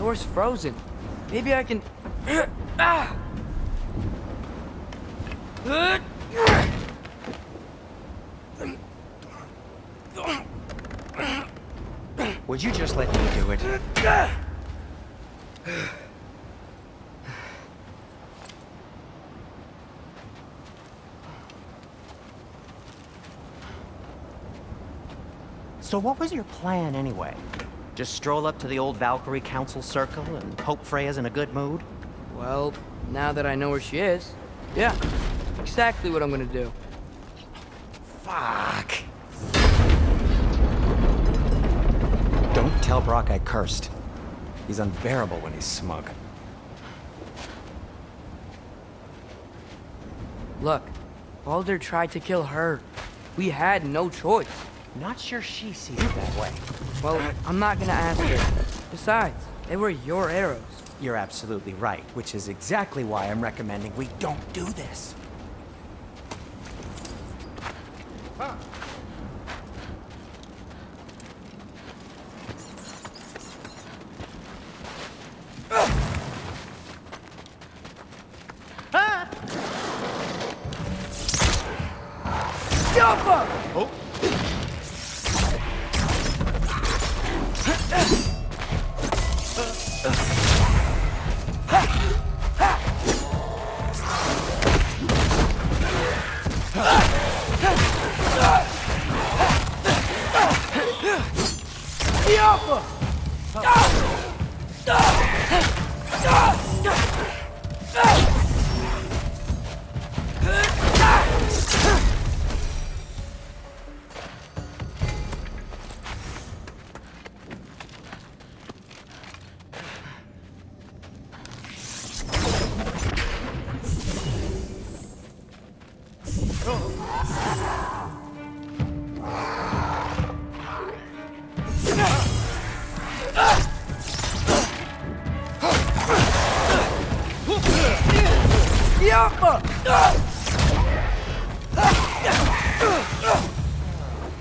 door's frozen. Maybe I can... Ah! Would you just let me do it? So what was your plan anyway? Just stroll up to the old Valkyrie Council Circle and hope Freya's in a good mood? Well, now that I know where she is, yeah, exactly what I'm gonna do. Fuck. Don't tell Brock I cursed. He's unbearable when he's smug. Look, Baldur tried to kill her. We had no choice. Not sure she sees it that way. Well, I'm not gonna ask her. Besides, they were your arrows. You're absolutely right, which is exactly why I'm recommending we don't do this. Oh.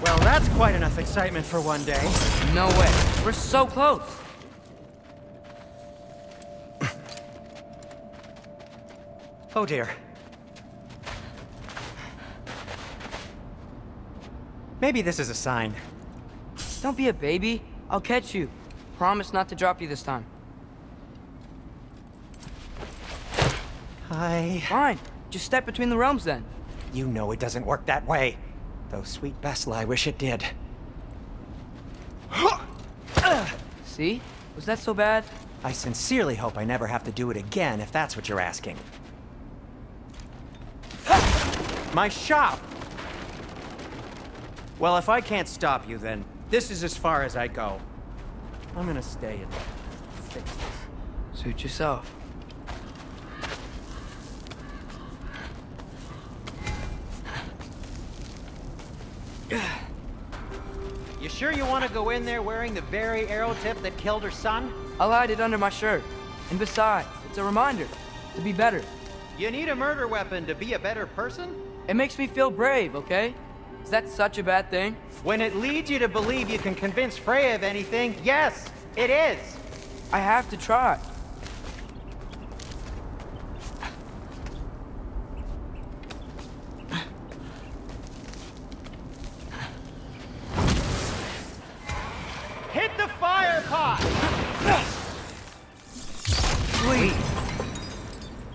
Well, that's quite enough excitement for one day. No way. We're so close. Oh dear. Maybe this is a sign. Don't be a baby. I'll catch you. Promise not to drop you this time. Fine. Just step between the realms then. You know it doesn't work that way. Though sweet Bessel, I wish it did. See? Was that so bad? I sincerely hope I never have to do it again, if that's what you're asking. My shop! Well, if I can't stop you, then this is as far as I go. I'm gonna stay and fix this. Suit yourself. You sure you want to go in there wearing the very arrow tip that killed her son? I'll hide it under my shirt. And besides, it's a reminder to be better. You need a murder weapon to be a better person? It makes me feel brave, okay? Is that such a bad thing? When it leads you to believe you can convince Freya of anything, yes, it is. I have to try. Hit the fire pot! Please.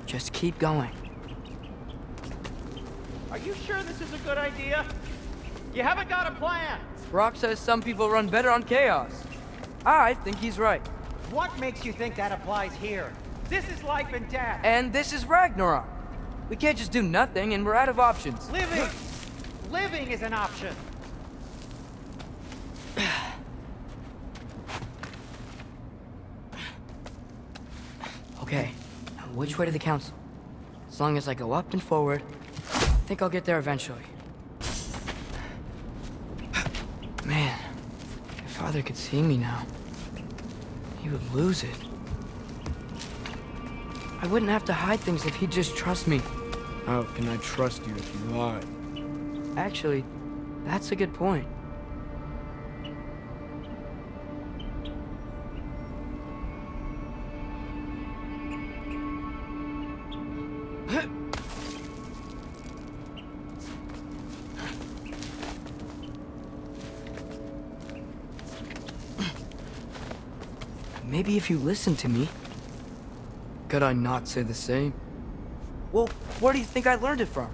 Just keep going. Are you sure this is a good idea? You haven't got a plan. Brock says some people run better on chaos. I think he's right. What makes you think that applies here? This is life and death. And this is Ragnarok. We can't just do nothing and we're out of options. Living is an option. Okay, now which way to the council? As long as I go up and forward, I think I'll get there eventually. Man, if Father could see me now, he would lose it. I wouldn't have to hide things if he'd just trust me. How can I trust you if you lie? Actually, that's a good point. maybe if you listened to me. Could I not say the same? Well, where do you think I learned it from?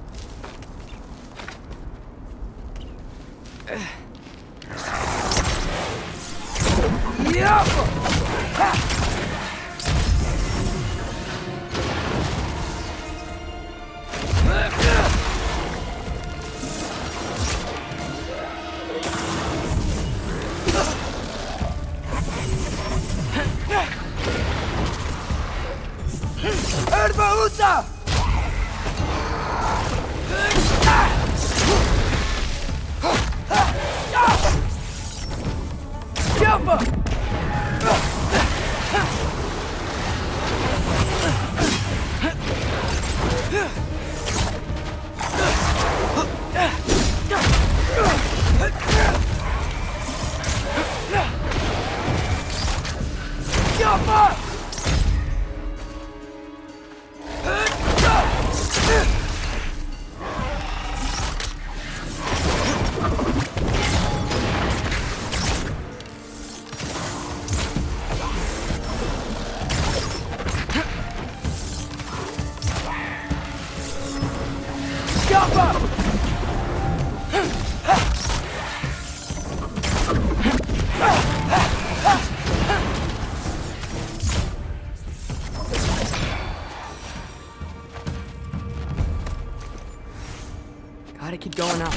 Gotta keep going up.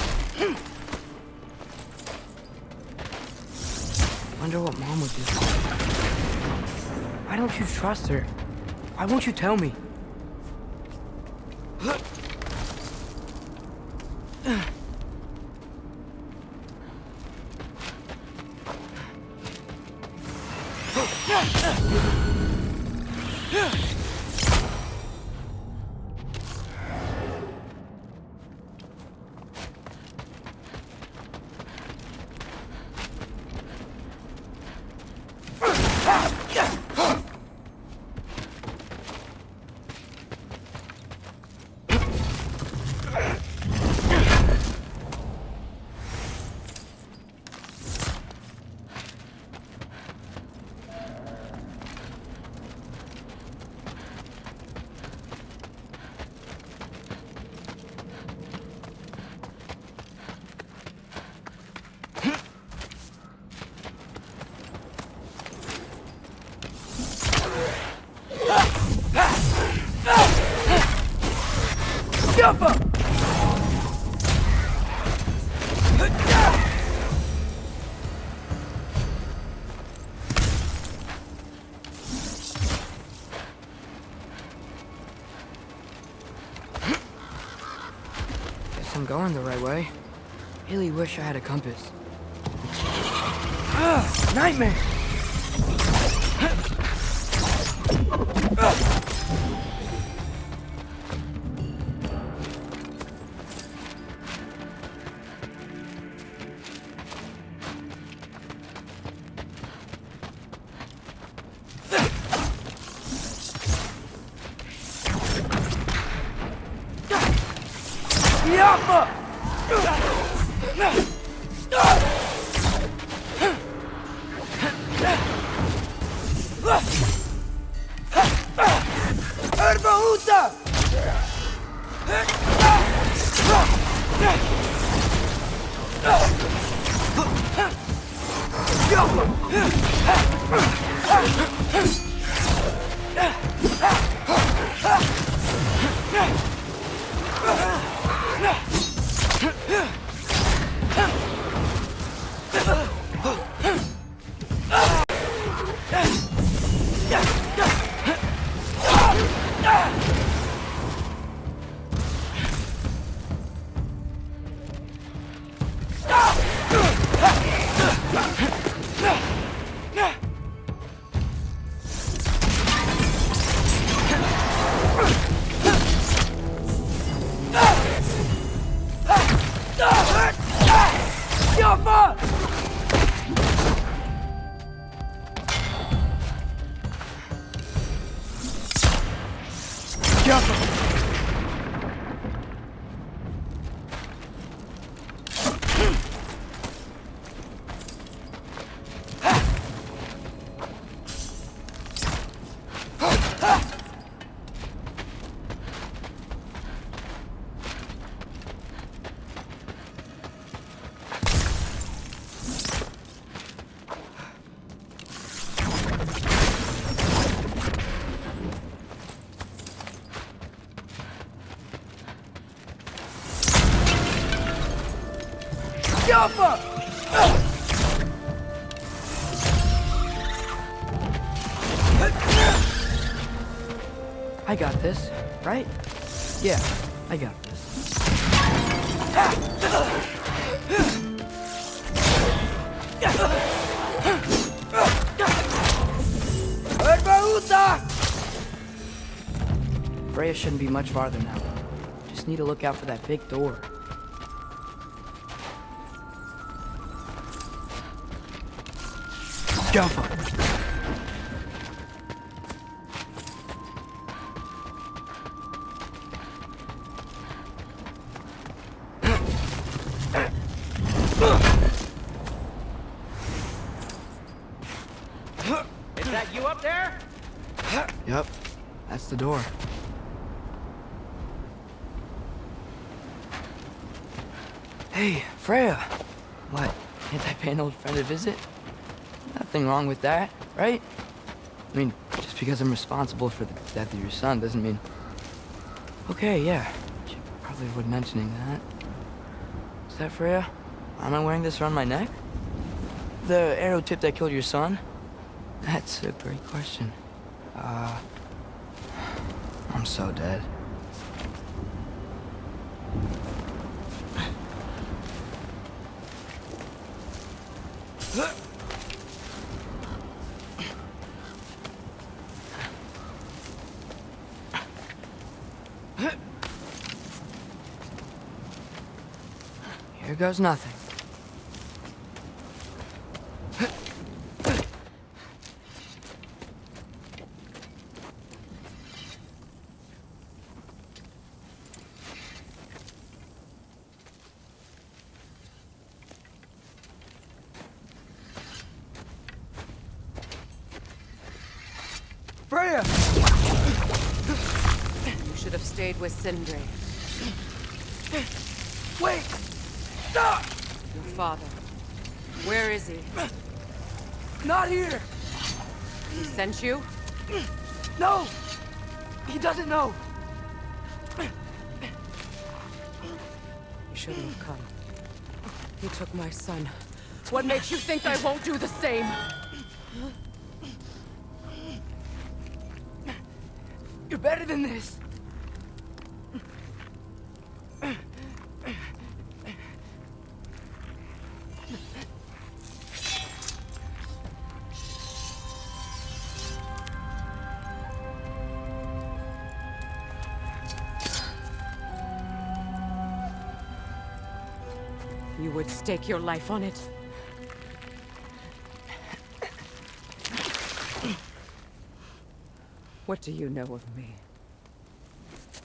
Wonder what Mom would do. Why don't you trust her? Why won't you tell me? Guess I'm going the right way. Really wish I had a compass. Nightmare! I got this, right? Yeah, I got this. Freya shouldn't be much farther now. Just need to look out for that big door. Jump up. Is that you up there? Yep, that's the door. Hey, Freya. What, can't I pay an old friend a visit? Nothing wrong with that, right? I mean, just because I'm responsible for the death of your son doesn't mean... Okay, yeah. Should probably avoid mentioning that. Is that Freya? Why am I wearing this around my neck? The arrow tip that killed your son? That's a great question. I'm so dead. Here goes nothing. Freya! You should have stayed with Sindri. Wait! Stop! Your father. Where is he? Not here! He sent you? No! He doesn't know! You shouldn't have come. He took my son. What makes you think I won't do the same? You're better than this! You would stake your life on it. What do you know of me?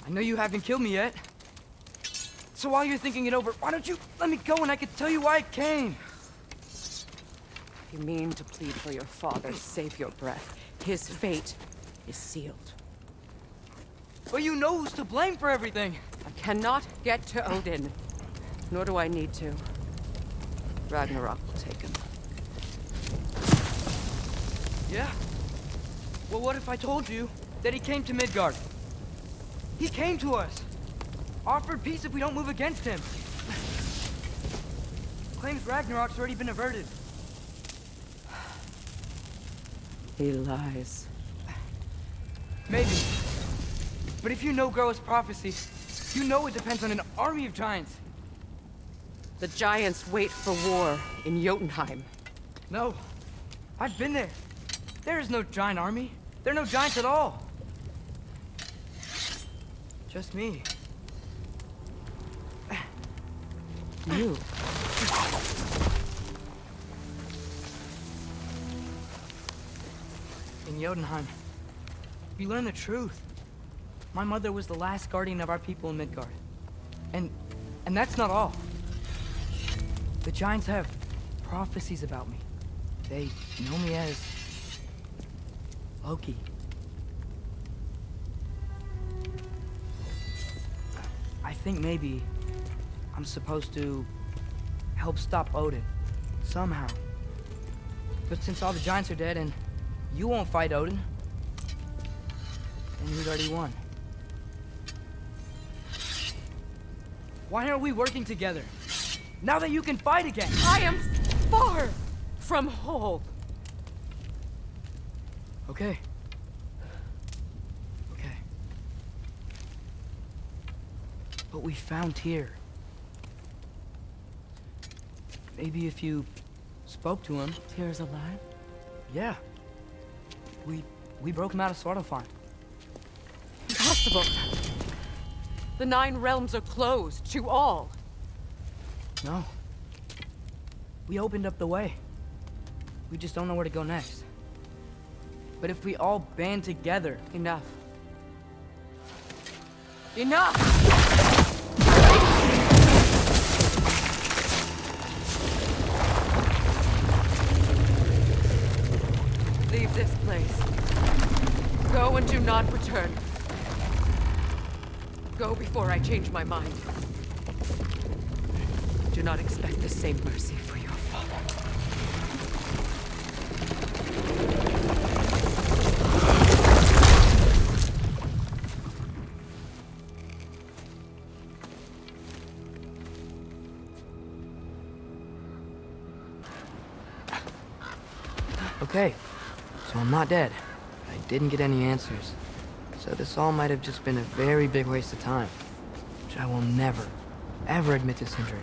I know you haven't killed me yet. So while you're thinking it over, why don't you let me go and I can tell you why I came? If you mean to plead for your father, save your breath. His fate is sealed. But you know who's to blame for everything. I cannot get to Odin. Nor do I need to. Ragnarok will take him. Yeah? Well, what if I told you that he came to Midgard? He came to us. Offered peace if we don't move against him. Claims Ragnarok's already been averted. He lies. Maybe. But if you know Groa's prophecy, you know it depends on an army of giants. The giants wait for war in Jotunheim. No. I've been there. There is no giant army. There are no giants at all. Just me. You. In Jotunheim, we learn the truth. My mother was the last guardian of our people in Midgard. And that's not all. The giants have prophecies about me. They know me as Loki. I think maybe I'm supposed to help stop Odin, somehow. But since all the giants are dead and you won't fight Odin, then he's already won. Why aren't we working together? Now that you can fight again! I am far from whole. Okay. Okay. What we found here. Maybe if you spoke to him. Tyr's alive? Yeah. We broke him out of Svartalfheim. Impossible. The 9 realms are closed to all. No. We opened up the way. We just don't know where to go next. But if we all band together... Enough. Enough! Leave this place. Go and do not return. Go before I change my mind. Do not expect the same mercy for your father. Okay, so I'm not dead. I didn't get any answers. So this all might have just been a very big waste of time. Which I will never, ever admit to Sindri.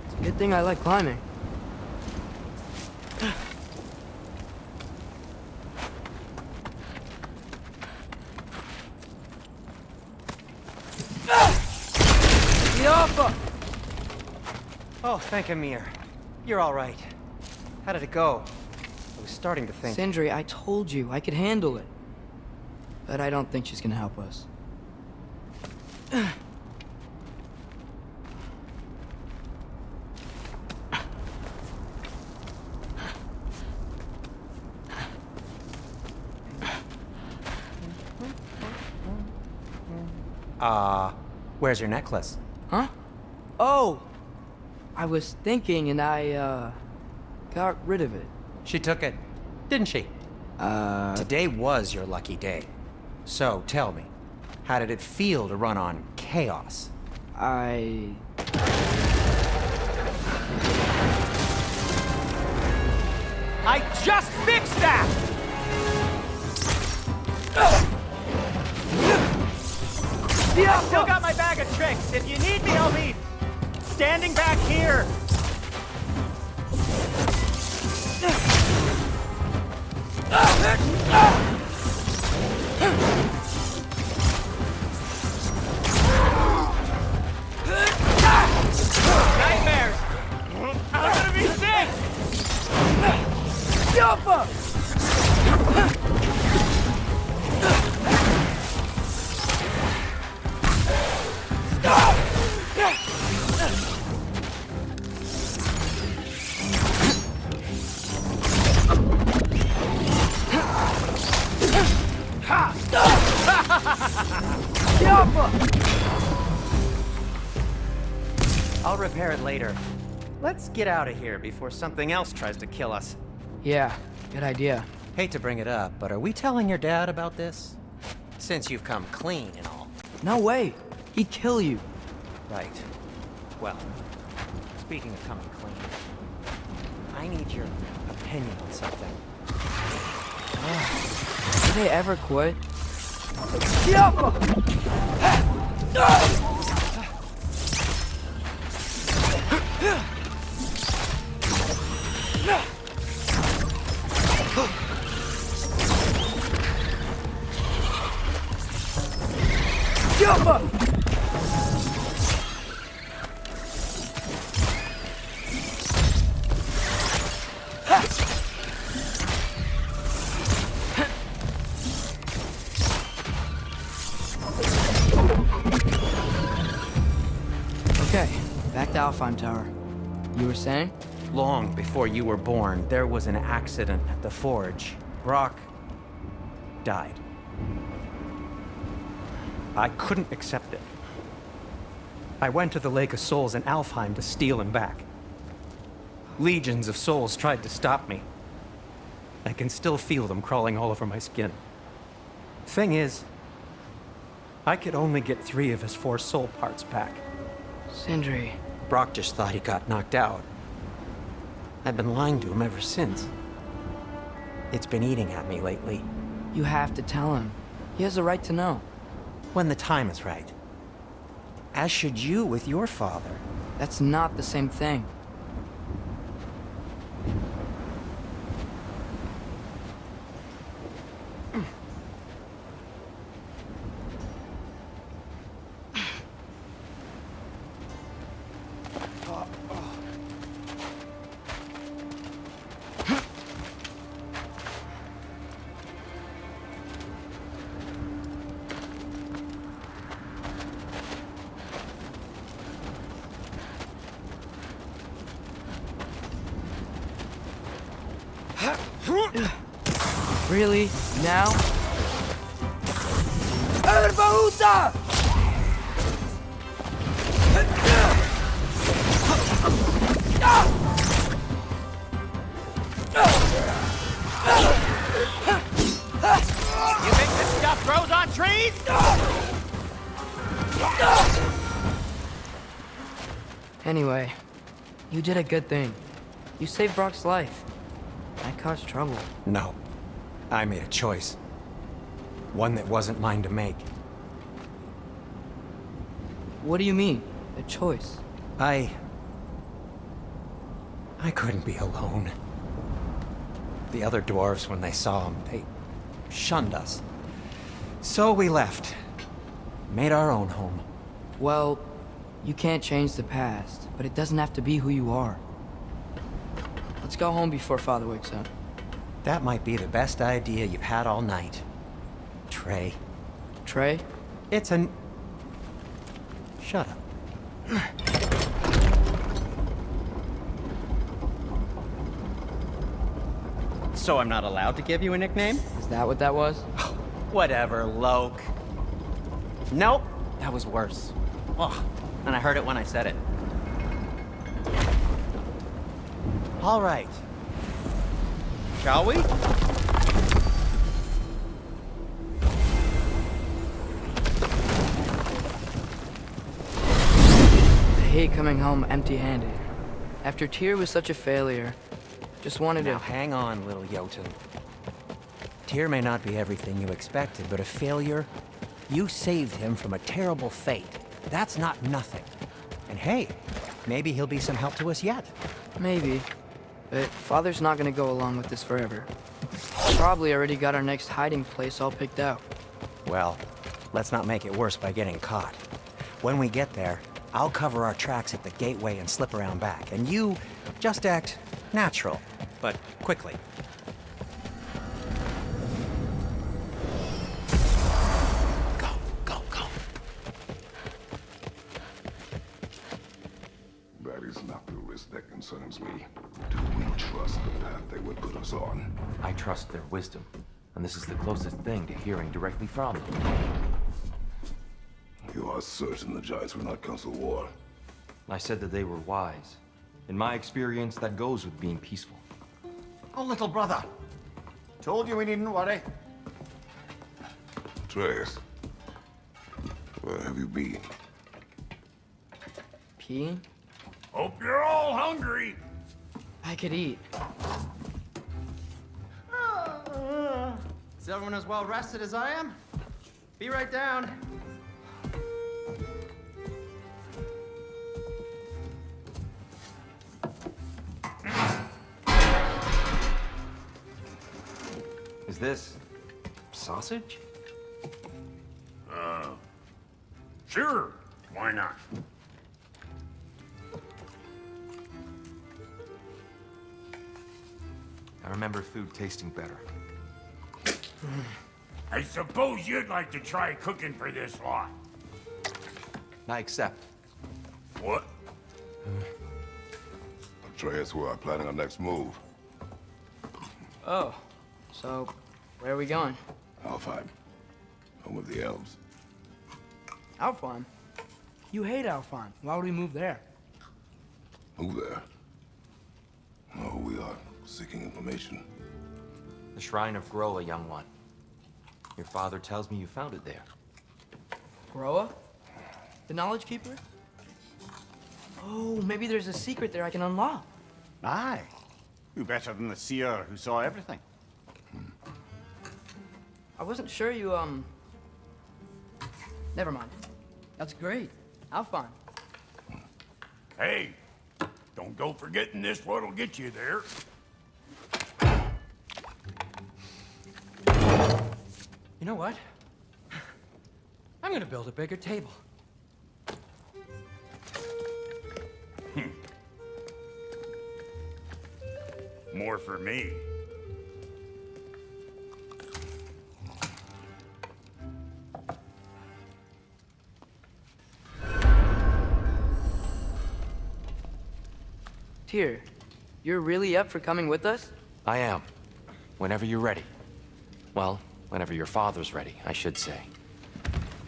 It's a good thing I like climbing. Oh, thank Amir. You're all right. How did it go? I was starting to think... Sindri, I told you I could handle it. But I don't think she's gonna help us. Where's your necklace? Huh? Oh! I was thinking and I, got rid of it. She took it, didn't she? Today was your lucky day. So, tell me, how did it feel to run on chaos? I just fixed that! I still got my bag of tricks. If you need me, I'll be standing back here. Nightmares! I'm gonna be sick! I'll repair it later. Let's get out of here before something else tries to kill us. Yeah, good idea. Hate to bring it up, but are we telling your dad about this? Since you've come clean and all. No way! He'd kill you. Right. Well, speaking of coming clean, I need your opinion on something. Did they ever quit? Okay, back to Alfheim Tower. You were saying? Long before you were born, there was an accident at the forge. Brock died. I couldn't accept it. I went to the Lake of Souls in Alfheim to steal him back. Legions of souls tried to stop me. I can still feel them crawling all over my skin. Thing is, I could only get 3 of his 4 soul parts back. Sindri. Brock just thought he got knocked out. I've been lying to him ever since. It's been eating at me lately. You have to tell him. He has a right to know. When the time is right. As should you with your father. That's not the same thing. Really? Now? Erbahuta! You think this stuff grows on trees? Anyway, you did a good thing. You saved Brock's life. I caused trouble. No. I made a choice. One that wasn't mine to make. What do you mean? A choice? I couldn't be alone. The other dwarves, when they saw him, they shunned us. So we left. Made our own home. Well, you can't change the past, but it doesn't have to be who you are. Let's go home before Father wakes up. That might be the best idea you've had all night. Trey. Trey? It's an... Shut up. So I'm not allowed to give you a nickname? Is that what that was? Whatever, Loke. Nope, that was worse. Ugh, and I heard it when I said it. All right. Shall we? I hate coming home empty-handed. After Tyr was such a failure, just wanted Now to... hang on, little Jotun. Tyr may not be everything you expected, but a failure? You saved him from a terrible fate. That's not nothing. And hey, maybe he'll be some help to us yet. Maybe. But Father's not gonna go along with this forever. Probably already got our next hiding place all picked out. Well, let's not make it worse by getting caught. When we get there, I'll cover our tracks at the gateway and slip around back, and you just act natural, but quickly. Go, go, go. That is not the risk that concerns me. Do we trust the path they would put us on? I trust their wisdom, and this is the closest thing to hearing directly from them. You are certain the Giants will not counsel war? I said that they were wise. In my experience, that goes with being peaceful. Oh, little brother. Told you we needn't worry. Atreus, where have you been? Peeing? Hope you're all hungry. I could eat. Is everyone as well rested as I am? Be right down. Is this sausage? Sure. Why not? I remember food tasting better. I suppose you'd like to try cooking for this lot. I accept. What? Atreus, we are planning our next move. Oh, so where are we going? Alfheim, home of the elves. Alfheim? You hate Alfheim. Why would we move there? Move there? No, we are seeking information. The Shrine of Groa, young one. Your father tells me you found it there. Groa? The Knowledge Keeper? Oh, maybe there's a secret there I can unlock. Aye. Who better than the seer who saw everything? I wasn't sure you, Never mind. That's great. Alfheim. Hey, don't go forgetting this what'll get you there. You know what? I'm gonna build a bigger table. More for me. Tyr, you're really up for coming with us? I am. Whenever you're ready. Well, whenever your father's ready, I should say.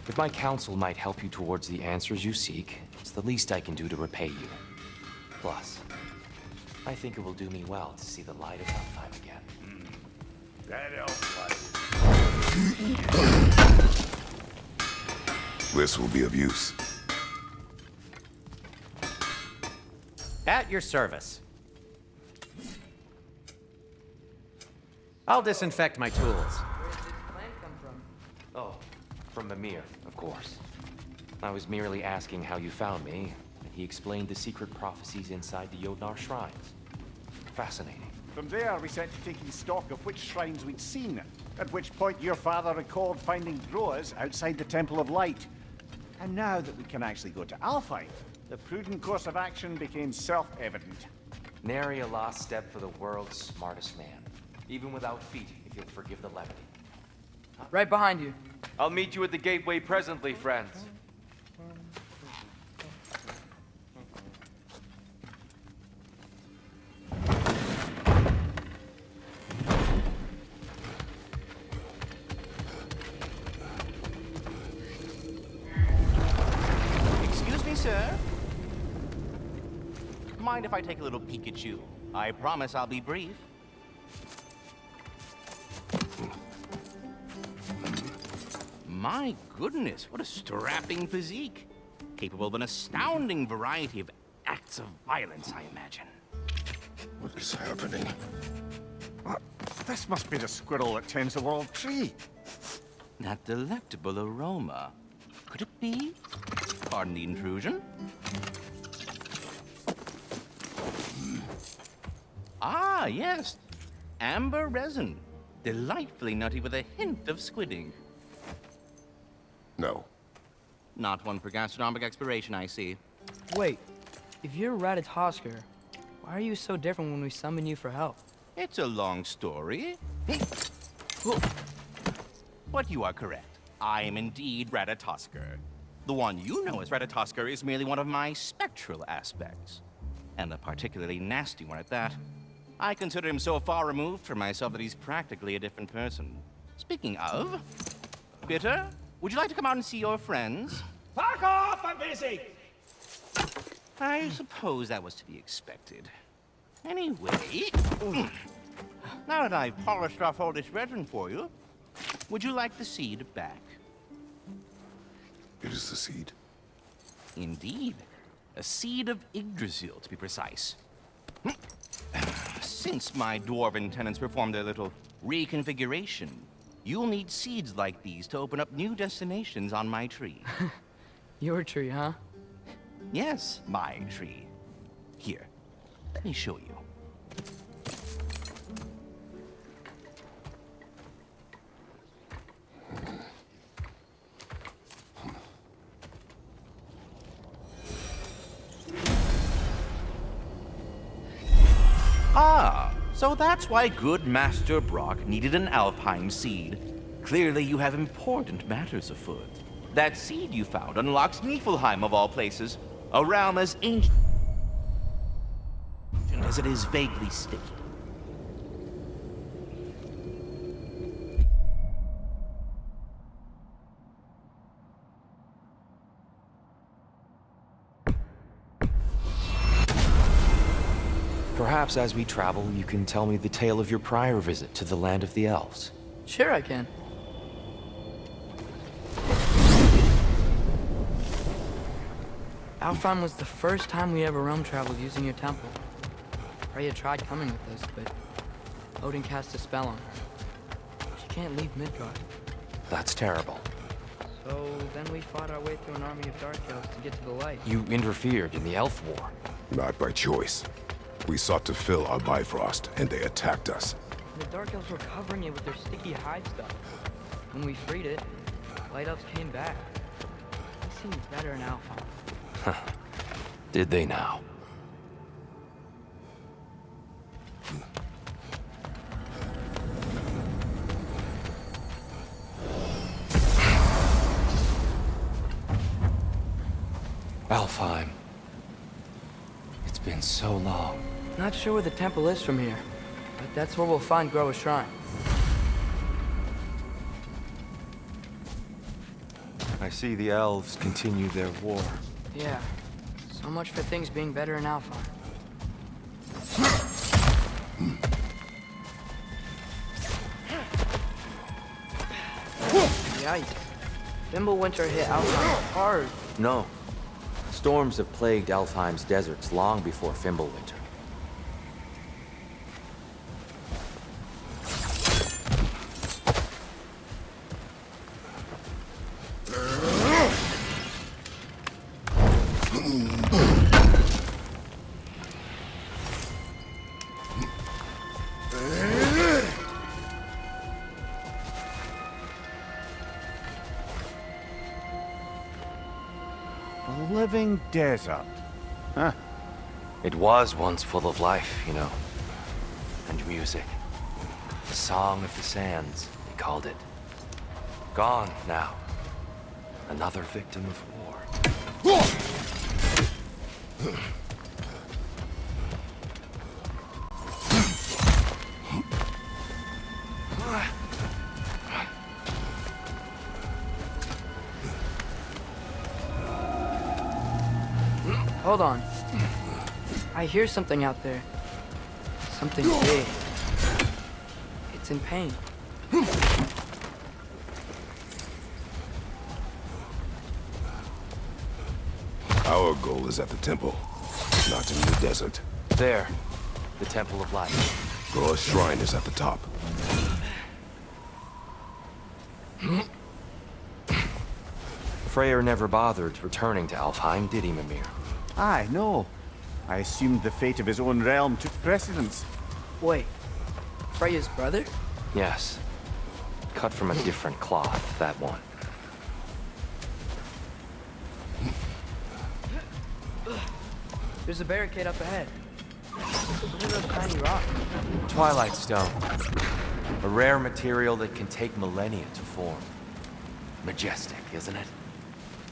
If my counsel might help you towards the answers you seek, it's the least I can do to repay you. Plus, I think it will do me well to see the light of Alfheim again. That elf light. This will be of use. At your service. I'll disinfect my tools. Where did this plant come from? Oh, from Mimir, of course. I was merely asking how you found me, and he explained the secret prophecies inside the Jotnar shrines. Fascinating. From there, we set to taking stock of which shrines we'd seen, at which point your father recalled finding Groas outside the Temple of Light. And now that we can actually go to Alfheim, the prudent course of action became self-evident. Nary a lost step for the world's smartest man. Even without feet, if you'll forgive the levity. Right behind you. I'll meet you at the gateway presently, friends. Excuse me, sir. Mind if I take a little peek at you? I promise I'll be brief. My goodness, what a strapping physique. Capable of an astounding variety of acts of violence, I imagine. What is happening? This must be the squirrel that tends the world tree. That delectable aroma. Could it be? Pardon the intrusion. Ah, yes. Amber resin. Delightfully nutty with a hint of squid ink. No. Not one for gastronomic exploration, I see. Wait, if you're Ratatoskr, why are you so different when we summon you for help? It's a long story. But you are correct. I am indeed Ratatoskr. The one you know as Ratatoskr is merely one of my spectral aspects. And a particularly nasty one at that. I consider him so far removed from myself that he's practically a different person. Speaking of, Bitter, would you like to come out and see your friends? Fuck off! I'm busy! I suppose that was to be expected. Anyway, now that I've polished off all this resin for you, would you like the seed back? It is the seed. Indeed. A seed of Yggdrasil, to be precise. Since my dwarven tenants performed their little reconfiguration, you'll need seeds like these to open up new destinations on my tree. Your tree, huh? Yes, my tree. Here, let me show you. Ah, so that's why good Master Brock needed an Alfheim seed. Clearly you have important matters afoot. That seed you found unlocks Niflheim of all places, a realm as ancient as it is vaguely sticky. Perhaps as we travel, you can tell me the tale of your prior visit to the land of the elves. Sure I can. Alfheim was the first time we ever roam traveled using your temple. Freya tried coming with us, but Odin cast a spell on her. She can't leave Midgard. That's terrible. So then we fought our way through an army of dark elves to get to the light. You interfered in the Elf War. Not by choice. We sought to fill our Bifrost, and they attacked us. And the dark elves were covering it with their sticky hide stuff. When we freed it, light elves came back. They seemed better in Alfheim. Did they now? Alfheim. It's been so long. Not sure where the temple is from here, but that's where we'll find Groa's shrine. I see the elves continue their war. Yeah, so much for things being better in Alfheim. Yikes. Fimbulwinter hit Alfheim hard. No. Storms have plagued Alfheim's deserts long before Fimbulwinter. A living desert. Huh. It was once full of life, you know. And music. The Song of the Sands, they called it. Gone now. Another victim of war. Hold on. I hear something out there. Something big. It's in pain. Our goal is at the temple, not in the desert. There. The Temple of Light. Groa's shrine is at the top. Freyr never bothered returning to Alfheim, did he, Mimir? Aye, no. I assumed the fate of his own realm took precedence. Wait. Freya's brother? Yes. Cut from a different cloth, that one. There's a barricade up ahead. What are those tiny rocks? Twilight Stone. A rare material that can take millennia to form. Majestic, isn't it?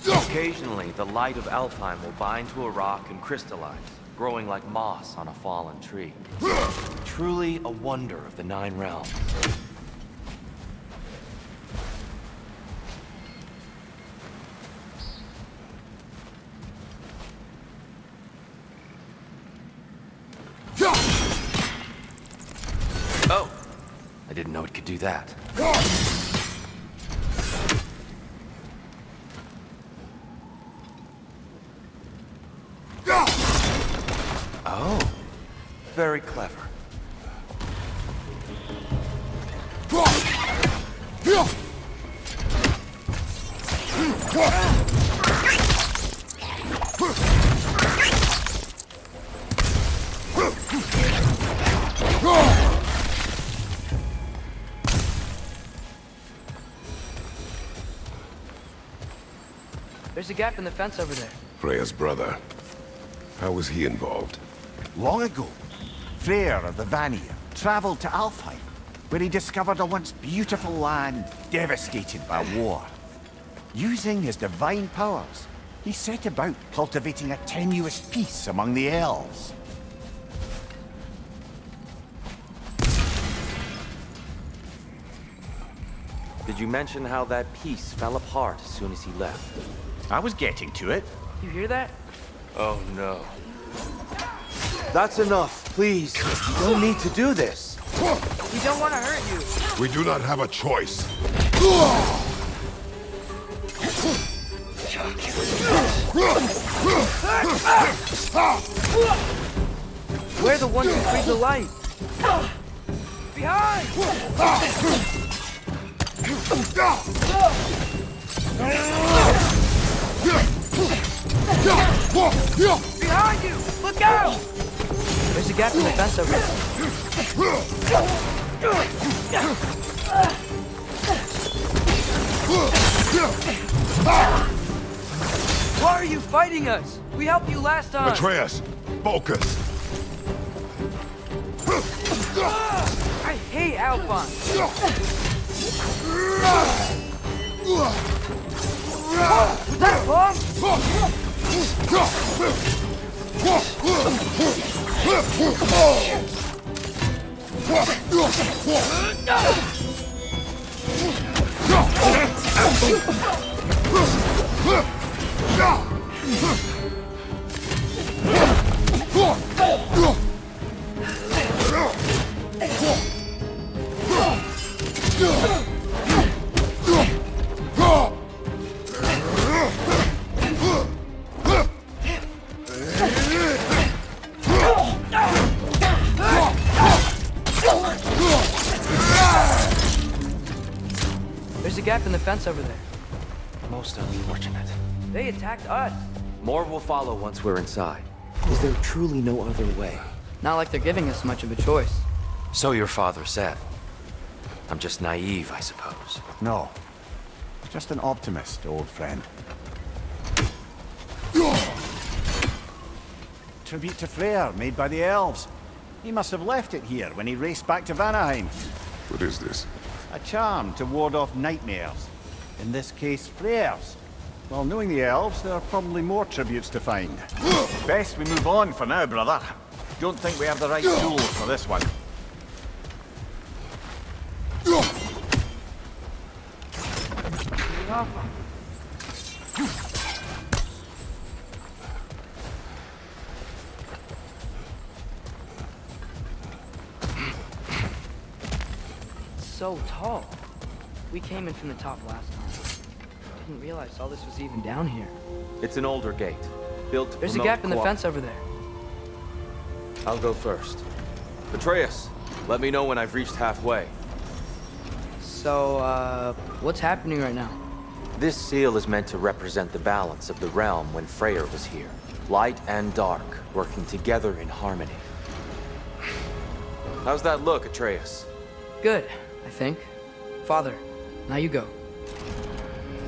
Occasionally, the light of Alfheim will bind to a rock and crystallize, growing like moss on a fallen tree. Truly a wonder of the Nine Realms. Oh! I didn't know it could do that. Oh, very clever. There's a gap in the fence over there. Freya's brother. How was he involved? Long ago, Freyr of the Vanir traveled to Alfheim, where he discovered a once beautiful land devastated by war. Using his divine powers, he set about cultivating a tenuous peace among the elves. Did you mention how that piece fell apart as soon as he left? I was getting to it. You hear that? Oh no. That's enough, please. You don't need to do this. We don't want to hurt you. We do not have a choice. We're the ones who freed the light. Behind! Behind you! Look out! There's a gap in the fence over there. Why are you fighting us? We helped you last time. Atreus, focus. I hate Alfheim. Was that a bomb? There's a gap in the fence over there. Most unfortunate. They attacked us. More will follow once we're inside. Is there truly no other way? Not like they're giving us much of a choice. So your father said. I'm just naive, I suppose. No. Just an optimist, old friend. Tribute to Freyr, made by the elves. He must have left it here when he raced back to Vanaheim. What is this? A charm to ward off nightmares. In this case, Freyr's. Well, knowing the elves, there are probably more tributes to find. Best we move on for now, brother. Don't think we have the right tools for this one. So tall. We came in from the top last time. Didn't realize all this was even down here. It's an older gate, built to There's a promote gap in the fence over there. I'll go first. Atreus, let me know when I've reached halfway. So, what's happening right now? This seal is meant to represent the balance of the realm when Freyr was here. Light and dark, working together in harmony. How's that look, Atreus? Good, I think. Father, now you go.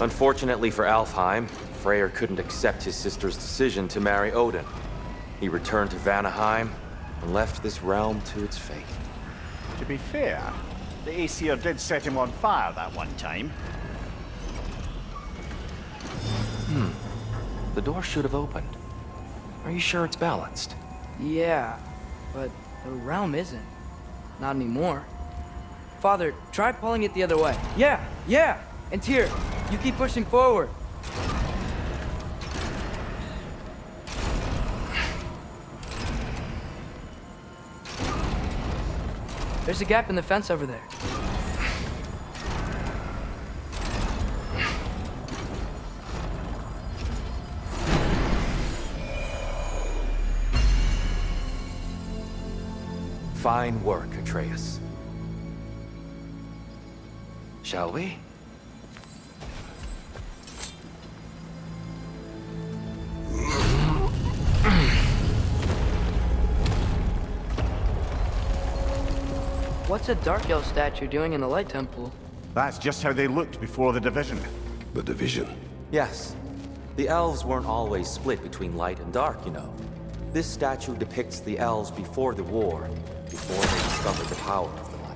Unfortunately for Alfheim, Freyr couldn't accept his sister's decision to marry Odin. He returned to Vanaheim and left this realm to its fate. To be fair, the Aesir did set him on fire that one time. The door should have opened. Are you sure it's balanced? Yeah, but the realm isn't. Not anymore. Father, try pulling it the other way. Yeah! And Tyr, you keep pushing forward. There's a gap in the fence over there. Fine work, Atreus. Shall we? What's a Dark Elf statue doing in the Light Temple? That's just how they looked before the division. The division. Yes. The elves weren't always split between light and dark, you know. This statue depicts the elves before the war, before they discovered the power of the light.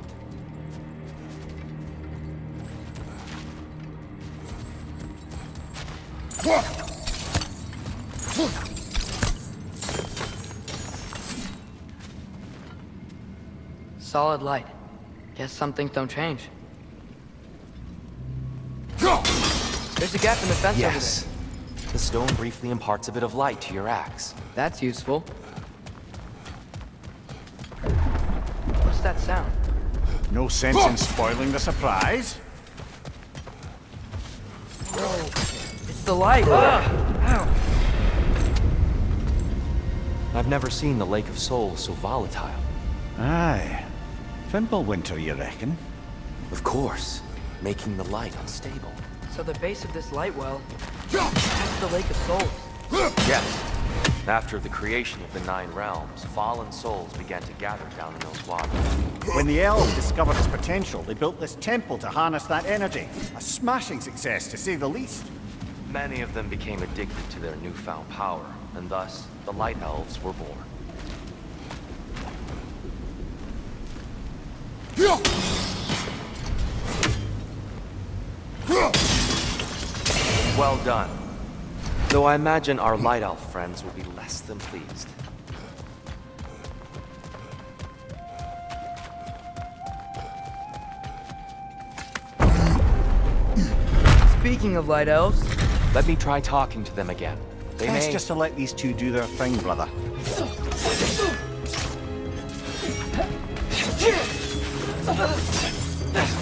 Solid light. Guess some things don't change. There's a gap in the fence over Yes. The stone briefly imparts a bit of light to your axe. there. That's useful. What's that sound? No sense in spoiling the surprise. It's the light! Ow! I've never seen the Lake of Souls so volatile. Aye. Fimbulwinter, you reckon? Of course, making the light unstable. So the base of this light well, that's the Lake of Souls. Yes. After the creation of the Nine Realms, fallen souls began to gather down in those waters. When the elves discovered its potential, they built this temple to harness that energy. A smashing success, to say the least. Many of them became addicted to their newfound power, and thus, the Light Elves were born. Well done. Though I imagine our Light Elf friends will be less than pleased. Speaking of light elves, Let me try talking to them again. They Best may... just to let these two do their thing, brother.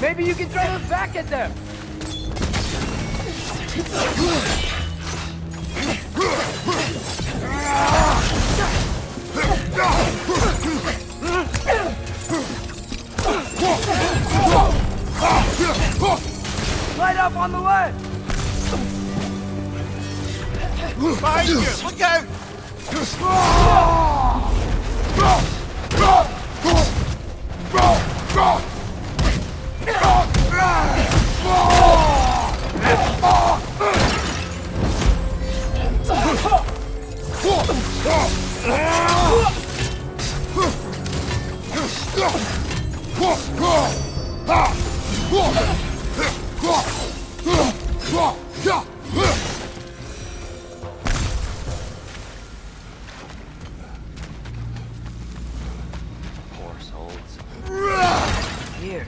maybe you can throw us back at them! Light up on the left! Behind you! Look out! Poor souls. Here,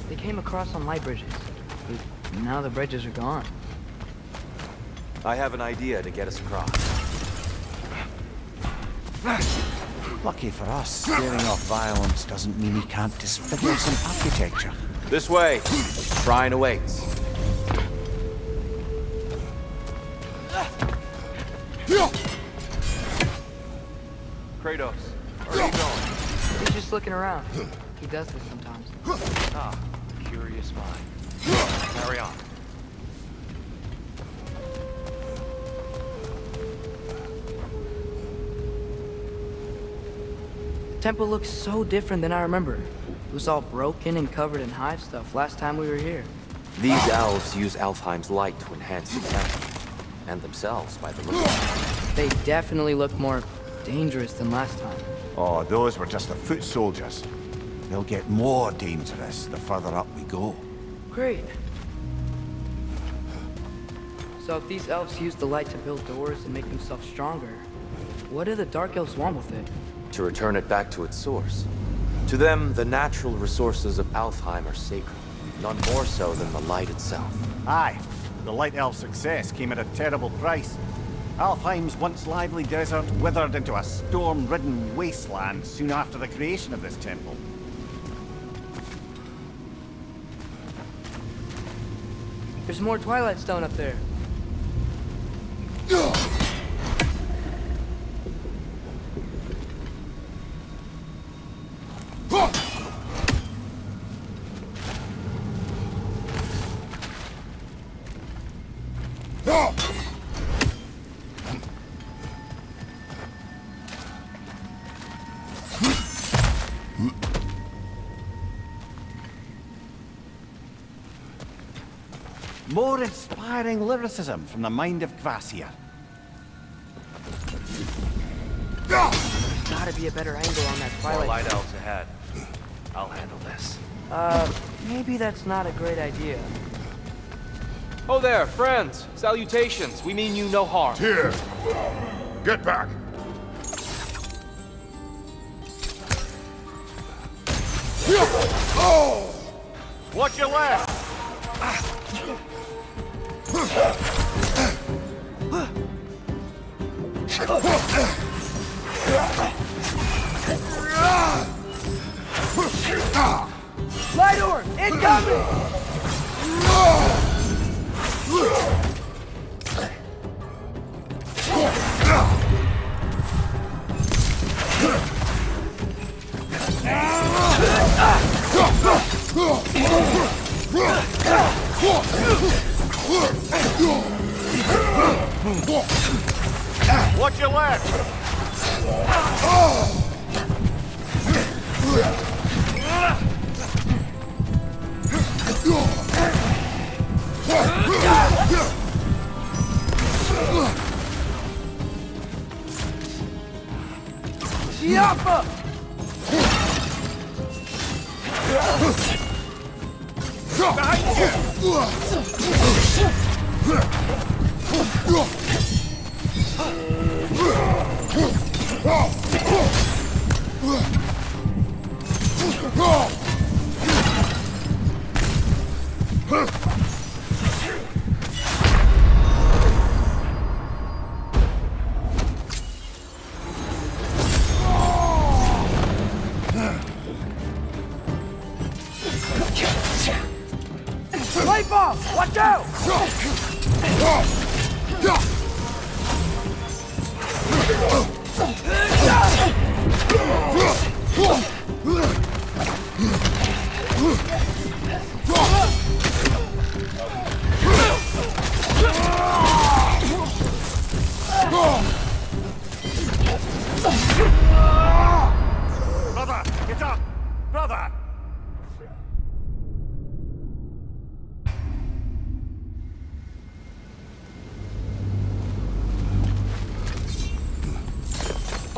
they came across on light bridges. But now the bridges are gone. I have an idea to get us across. Lucky for us, staring off violence doesn't mean he can't disfigure some architecture. This way. Shrine awaits. Kratos, where are you going? He's just looking around. He does this sometimes. Ah, curious mind. Carry on. The temple looks so different than I remember. It was all broken and covered in hive stuff last time we were here. These elves use Alfheim's light to enhance the temple. And themselves, by the look of it. They definitely look more dangerous than last time. Oh, those were just the foot soldiers. They'll get more dangerous the further up we go. Great. So if these elves use the light to build doors and make themselves stronger, what do the Dark Elves want with it? To return it back to its source. To them, the natural resources of Alfheim are sacred. None more so than the light itself. Aye, the Light Elf success came at a terrible price. Alfheim's once lively desert withered into a storm-ridden wasteland soon after the creation of this temple. There's more Twilight Stone up there. More inspiring lyricism from the mind of Kvasir. There's gotta be a better angle on that More Twilight. light elves ahead. I'll handle this. Maybe that's not a great idea. Oh there, friends! Salutations! We mean you no harm. Here! Get back! Watch your left! Watch your left! Yappa! Light bulb! Watch out! Brother, get up! Brother!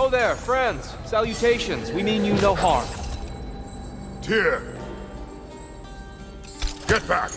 Oh there, friends. Salutations. We mean you no harm. Tyr! Get back!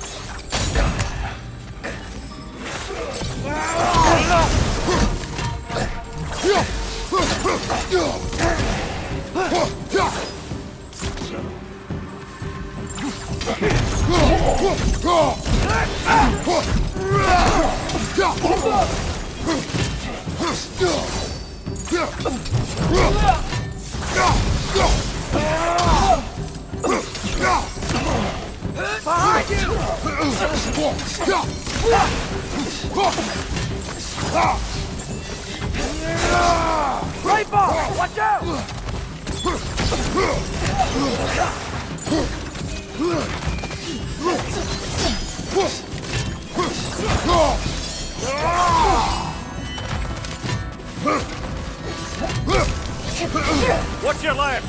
Behind you! Right ball! Watch out! Watch your left!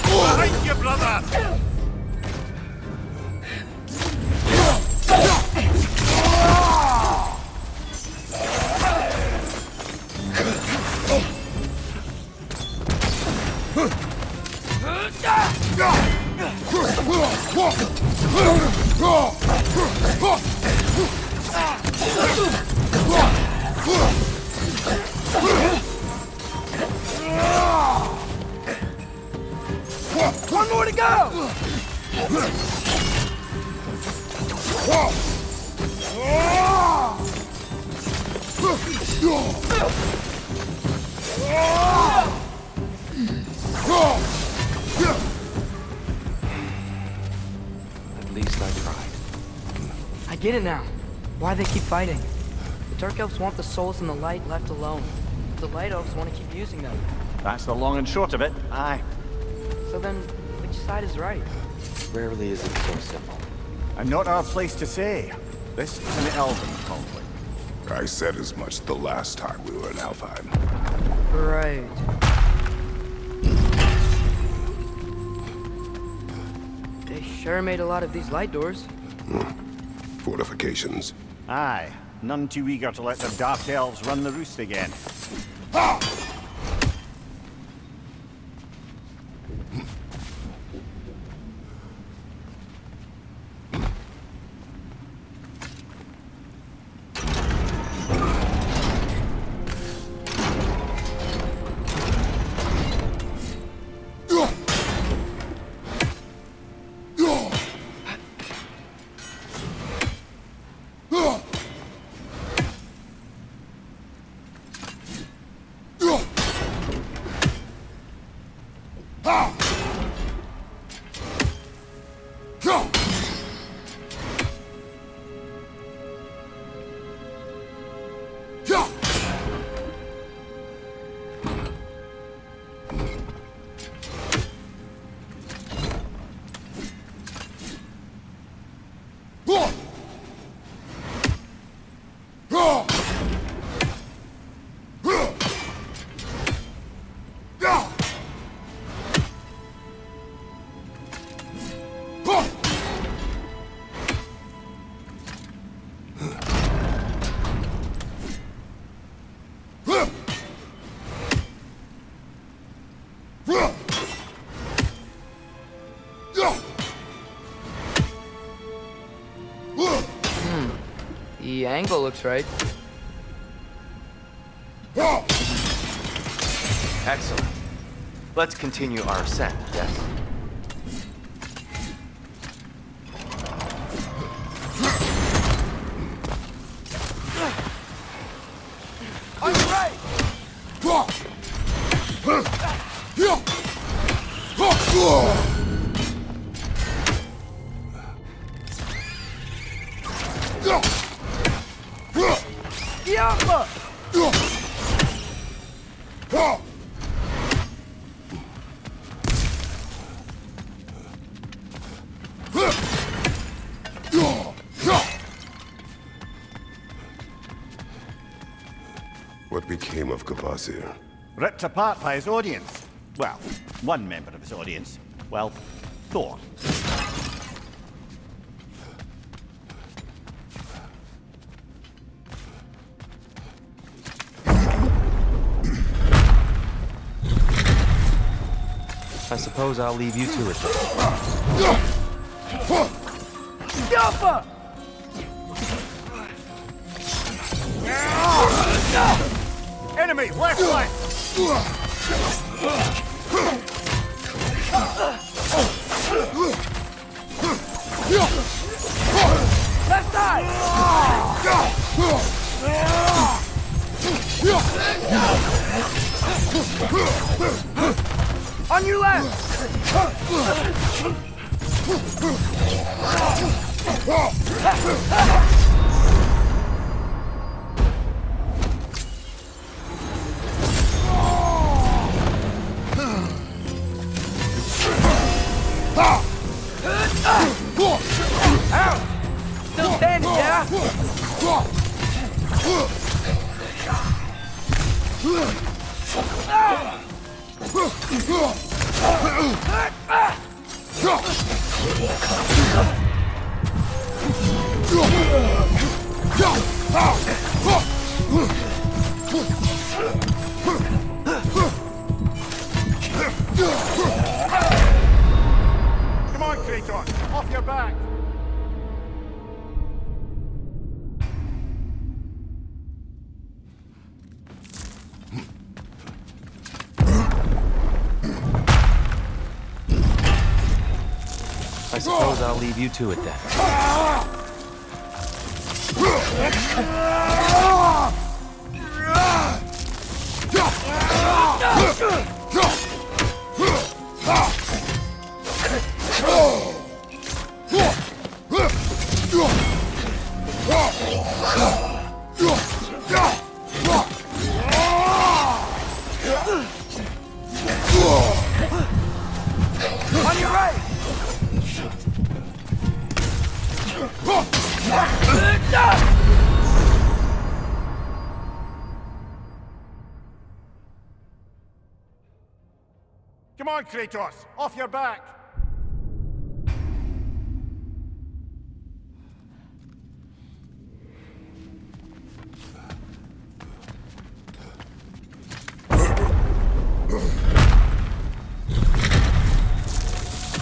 Behind you, brother! One more to go! At least I tried. I get it now. Why they keep fighting. The Dark Elves want the souls in the light left alone. The Light Elves want to keep using them. That's the long and short of it, aye. So then, which side is right? Rarely is it so simple. And not our place to say. This is an elven conflict. I said as much the last time we were in Alfheim. Right. They sure made a lot of these light doors. Fortifications. Aye, none too eager to let the Dark Elves run the roost again. The angle looks right. Excellent. Let's continue our ascent, yes? On your right! What became of Kvasir? Ripped apart by his audience. Well, one member of his audience. Well, Thor. I suppose I'll leave you to it. Alpha! Enemy, left flank! Left side! On your left! Still standing, yeah? Come on, Kratos, off your back! I suppose I'll leave you to it then. On your right! Come on, Kratos, off your back!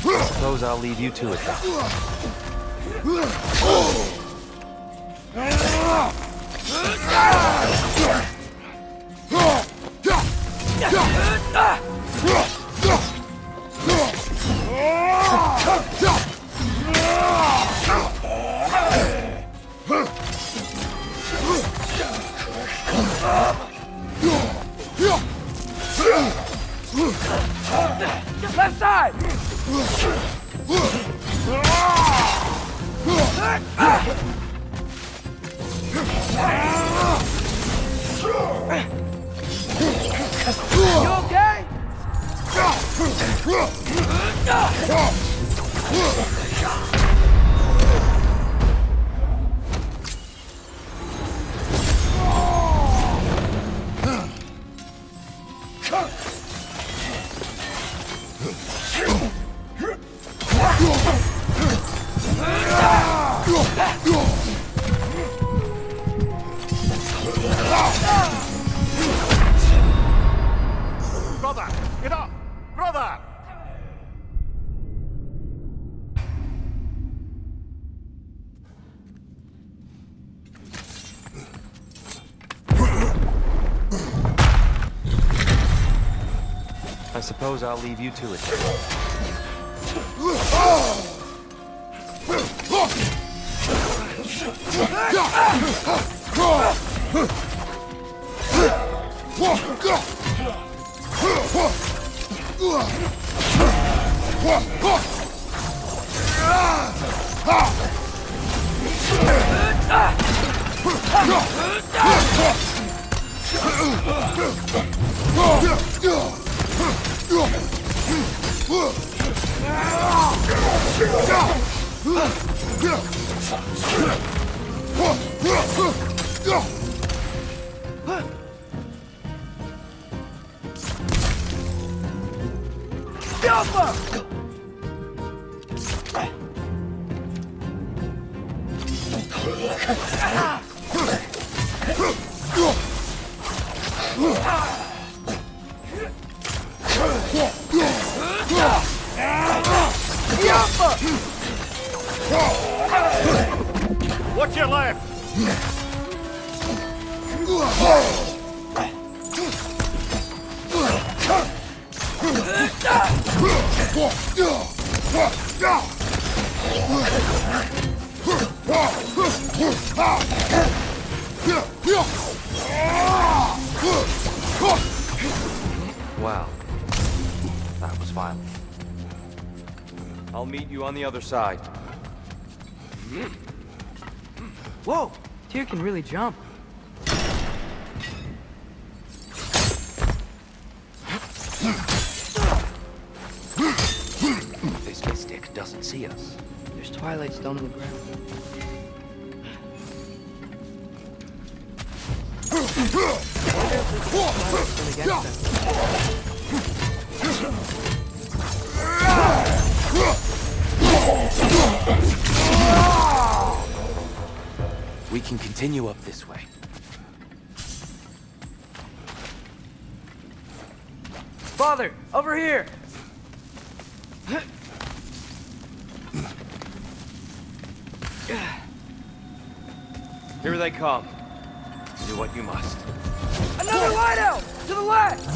I suppose I'll leave you to it then. Left side! You okay? Brother, get up! Brother! suppose I'll leave you to it. What's your left? Wow. That was violent. I'll meet you on the other side. Whoa! Tyr can really jump. This mystic doesn't see us. There's Twilight Stone in the ground. We can continue up this way. Father, over here! Here they come. Do what you must. Another lighthouse! To the left!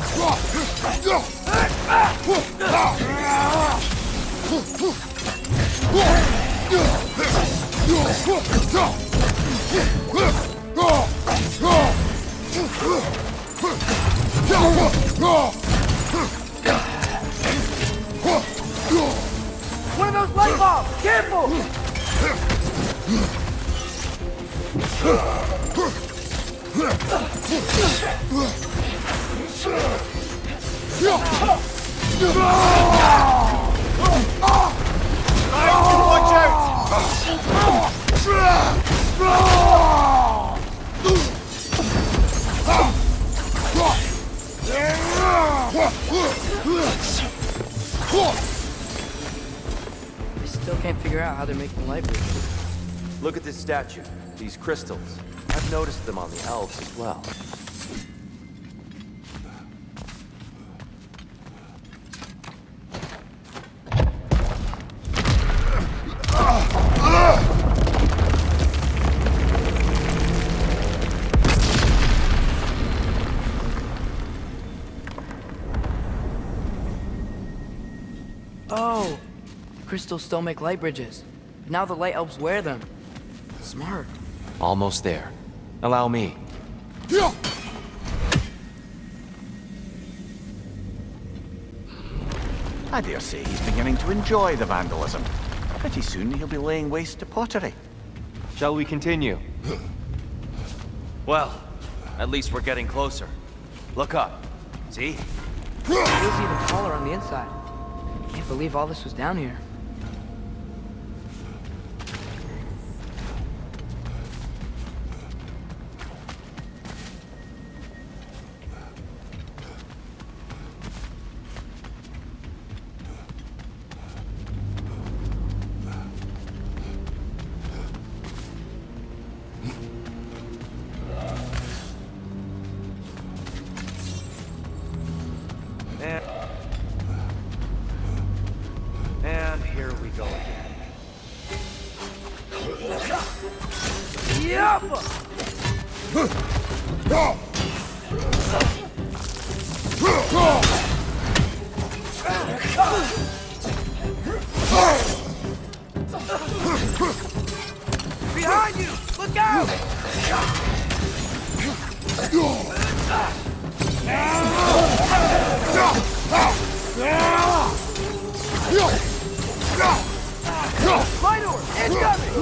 One of those light bulbs! Careful! Watch out! I still can't figure out how they're making light bridges. Look at this statue. These crystals. I've noticed them on the elves as well. Oh! The crystals still make light bridges. But now the light elves wear them. Smart. Almost there. Allow me. I dare say he's beginning to enjoy the vandalism. Pretty soon he'll be laying waste to pottery. Shall we continue? Well, at least we're getting closer. Look up. See? It feels even taller on the inside. Can't believe all this was down here. And here we go again. Behind you! Look out! Minor! Incoming!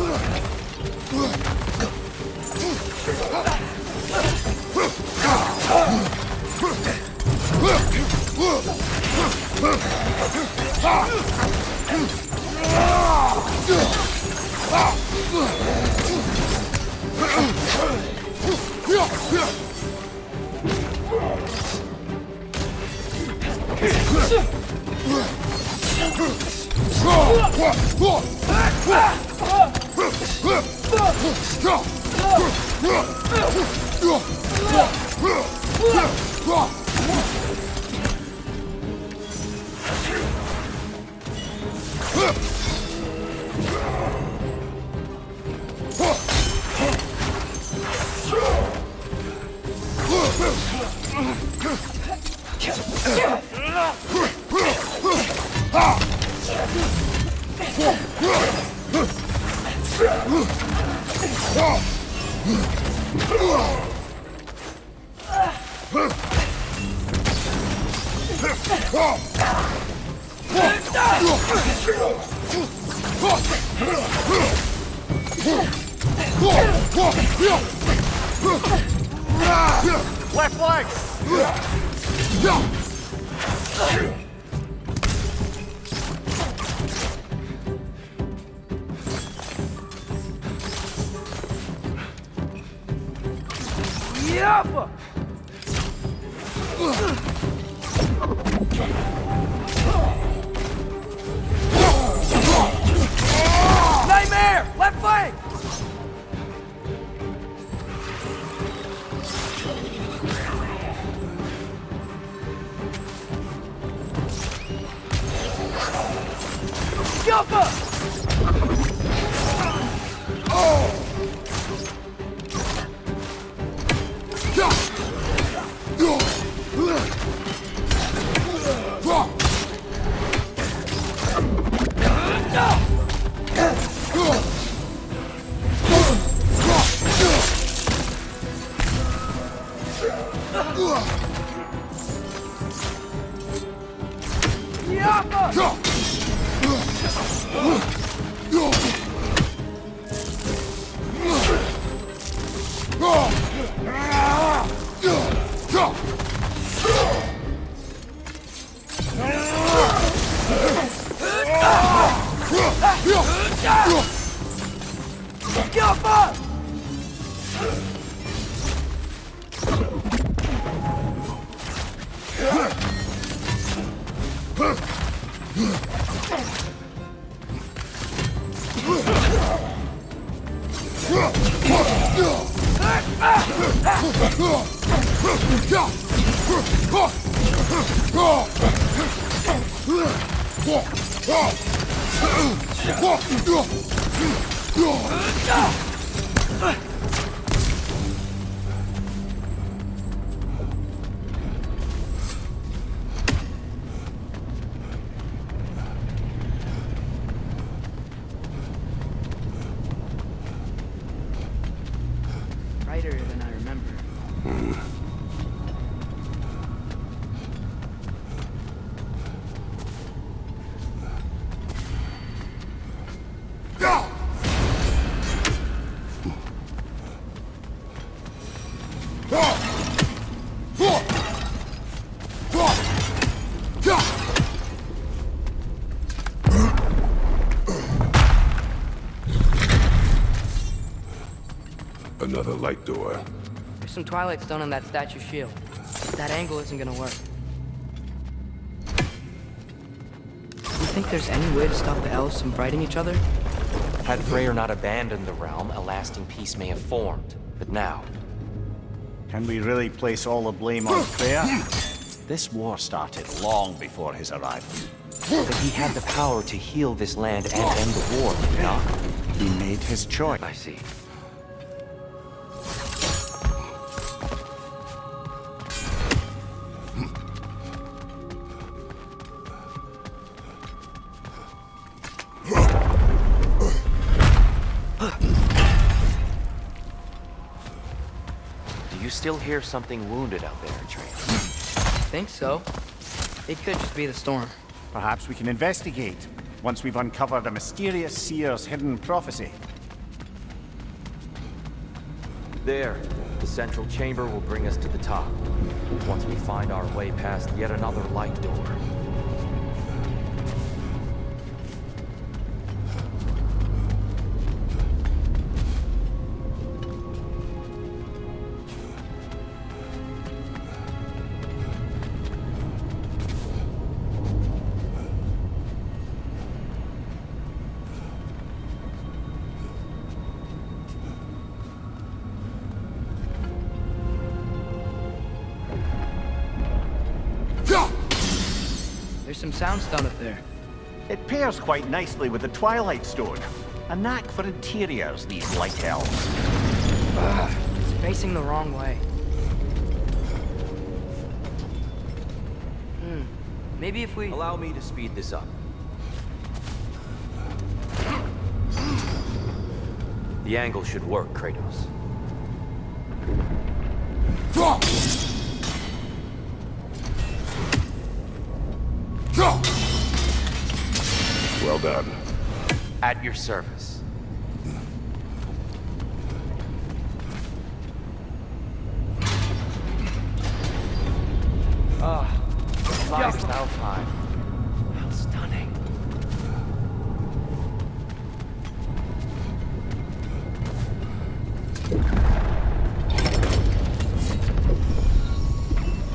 Left leg! Yappa! Nightmare! Left flank! Yappa! Yappa! Brighter than I remember. Another light door. There's some Twilight Stone on that statue shield. That angle isn't gonna work. You think there's any way to stop the elves from fighting each other? Had Freyr not abandoned the realm, a lasting peace may have formed. But now, Can we really place all the blame on Freya? This war started long before his arrival. but he had the power to heal this land and end the war, did he not? He made his choice. I see. still hear something wounded out there, Atreus? Think so. It could just be the storm. Perhaps we can investigate, once we've uncovered a mysterious seer's hidden prophecy. There. The central chamber will bring us to the top. Once we find our way past yet another light door. There's some soundstone up there. It pairs quite nicely with the Twilight Stone. A knack for interiors, these light elves. It's facing the wrong way. Maybe if we... Allow me to speed this up. The angle should work, Kratos. Well done. At your service. Light of Alfheim. How stunning.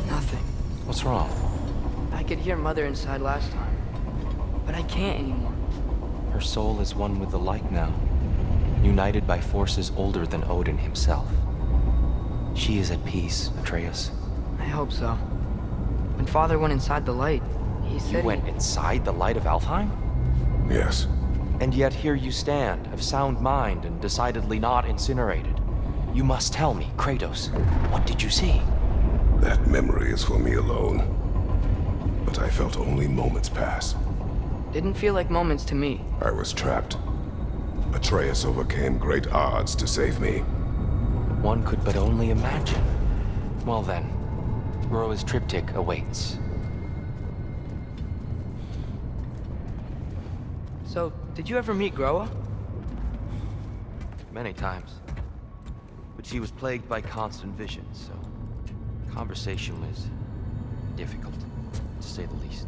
Nothing. What's wrong? I could hear Mother inside last time, but I can't anymore. Her soul is one with the light now, united by forces older than Odin himself. She is at peace, Atreus. I hope so. When Father went inside the light, he said You went inside the light of Alfheim? Yes. And yet here you stand, of sound mind and decidedly not incinerated. You must tell me, Kratos, what did you see? That memory is for me alone. But I felt only moments pass. Didn't feel like moments to me. I was trapped. Atreus overcame great odds to save me. One could but only imagine. Well then, Groa's triptych awaits. So, did you ever meet Groa? Many times. But she was plagued by constant visions, so conversation was difficult, to say the least.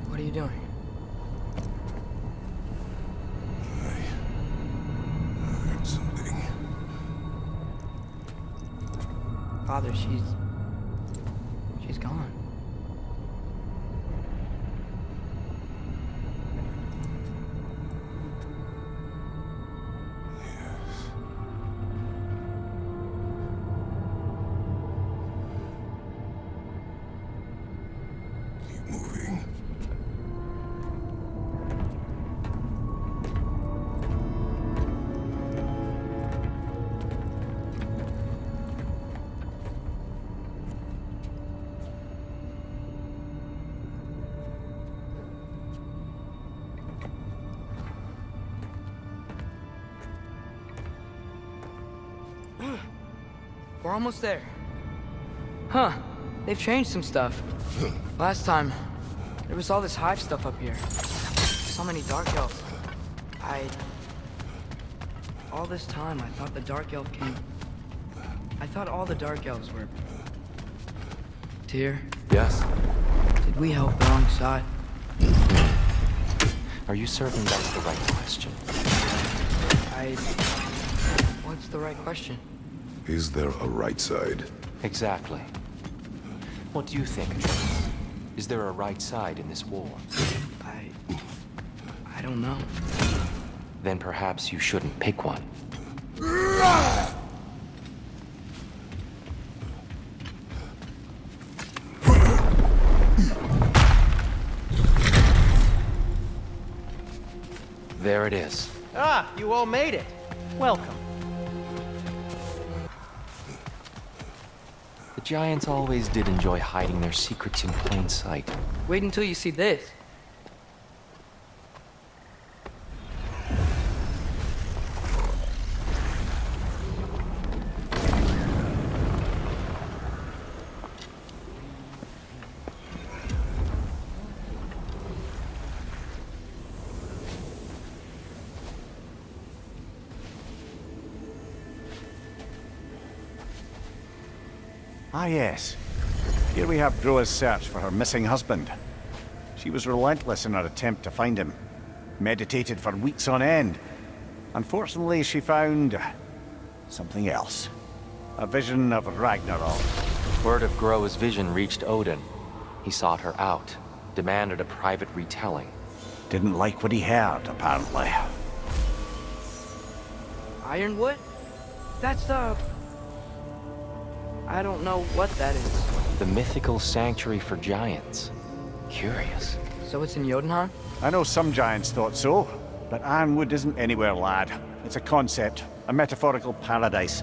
What are you doing? I heard something. Father, she's gone. Keep moving. We're almost there. Huh. They've changed some stuff. Last time, there was all this hive stuff up here. So many dark elves. All this time, I thought the dark elf came... I thought all the dark elves were... Tyr, Yes? did we help the wrong side? Are you certain that's the right question? What's the right question? Is there a right side? Exactly. What do you think, Atreus? Is there a right side in this war? I don't know. Then perhaps you shouldn't pick one. There it is. Ah, you all made it. Welcome. The Giants always did enjoy hiding their secrets in plain sight. Wait until you see this. Ah, yes. Here we have Groa's search for her missing husband. She was relentless in her attempt to find him. Meditated for weeks on end. Unfortunately, she found something else. A vision of Ragnarok. Word of Groa's vision reached Odin. He sought her out, demanded a private retelling. Didn't like what he heard, apparently. Ironwood? That's the... I don't know what that is. The mythical sanctuary for giants. Curious. So it's in Jotunheim? I know some giants thought so, but Ironwood isn't anywhere, lad. It's a concept, a metaphorical paradise.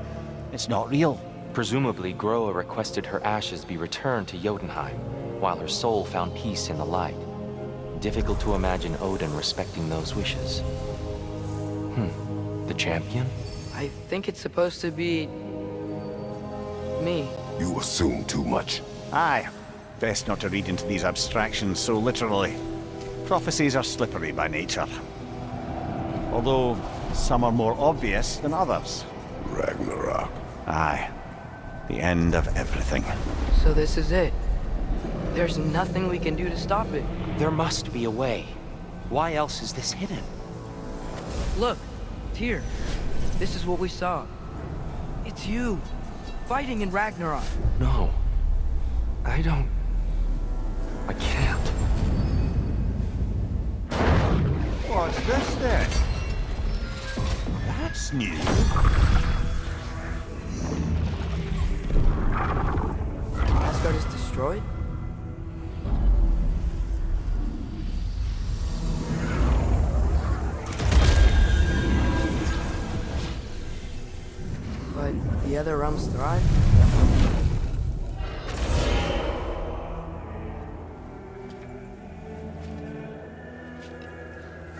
It's not real. Presumably, Groa requested her ashes be returned to Jotunheim, while her soul found peace in the light. Difficult to imagine Odin respecting those wishes. The champion? I think it's supposed to be... me. You assume too much. Aye. Best not to read into these abstractions so literally. Prophecies are slippery by nature. Although, some are more obvious than others. Ragnarok. Aye. The end of everything. So this is it. There's nothing we can do to stop it. There must be a way. Why else is this hidden? Look, Tyr. This is what we saw. It's you, fighting in Ragnarok. No. I don't... I can't. What's this then? That's new. Asgard is destroyed? But the other realms thrive?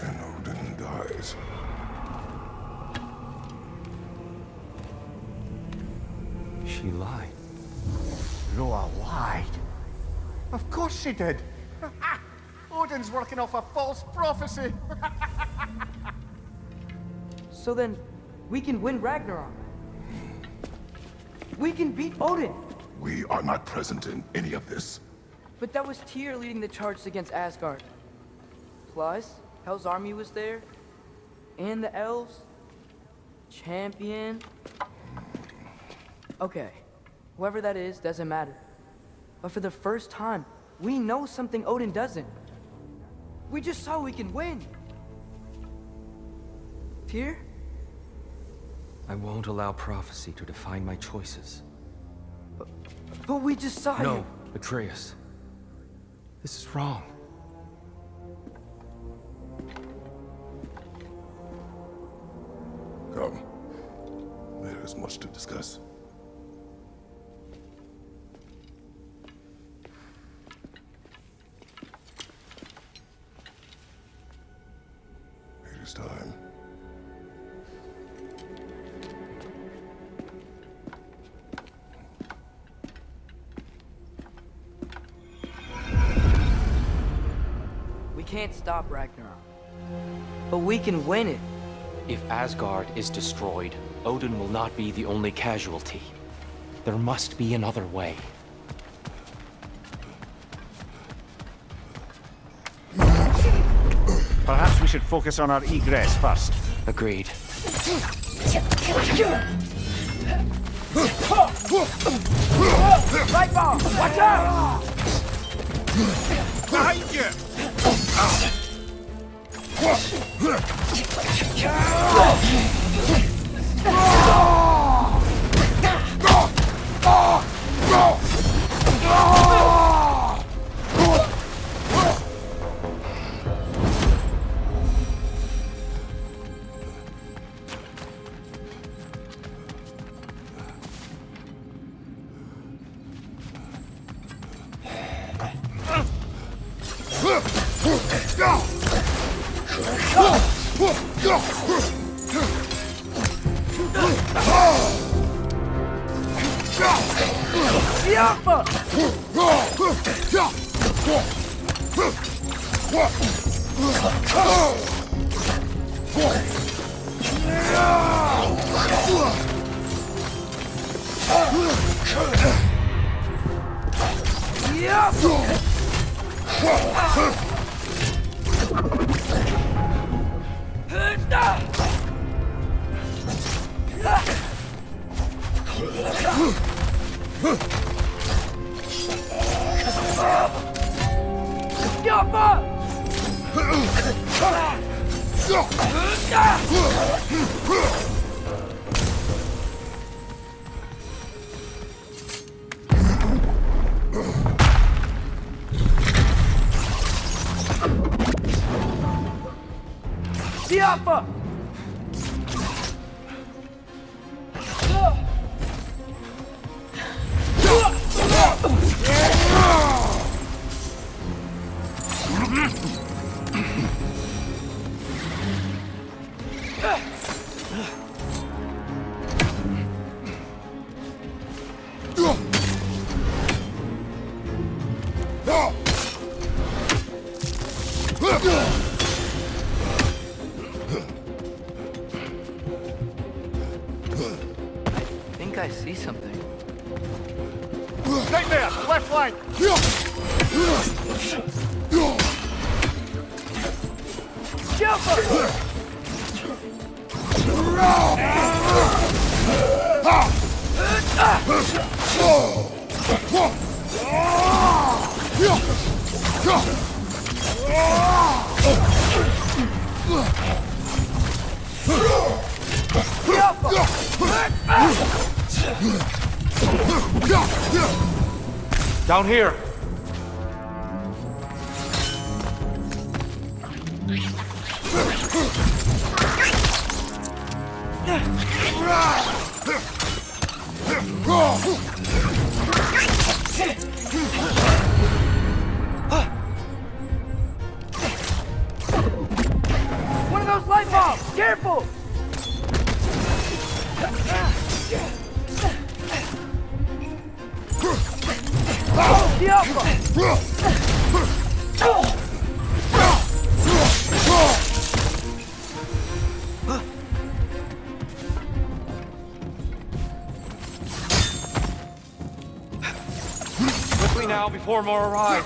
And Odin dies. She lied. Groa lied. Of course she did. Odin's working off a false prophecy. So then, we can win Ragnarok. We can beat Odin. We are not present in any of this. But that was Tyr leading the charge against Asgard. Plus, Hell's army was there. And the elves. Champion. Okay. Whoever that is, doesn't matter. But for the first time, we know something Odin doesn't. We just saw we can win. Tyr? I won't allow prophecy to define my choices. But we just saw No, you. Atreus. This is wrong. Come. There is much to discuss. It is time. We can't stop Ragnarok. But we can win it. If Asgard is destroyed, Odin will not be the only casualty. There must be another way. Perhaps we should focus on our egress first. Agreed. Light bulb! Watch out! Behind you! I see something. Right there! Left flank! Down here! One of those light bulbs! Careful! Quickly now, before more arrive.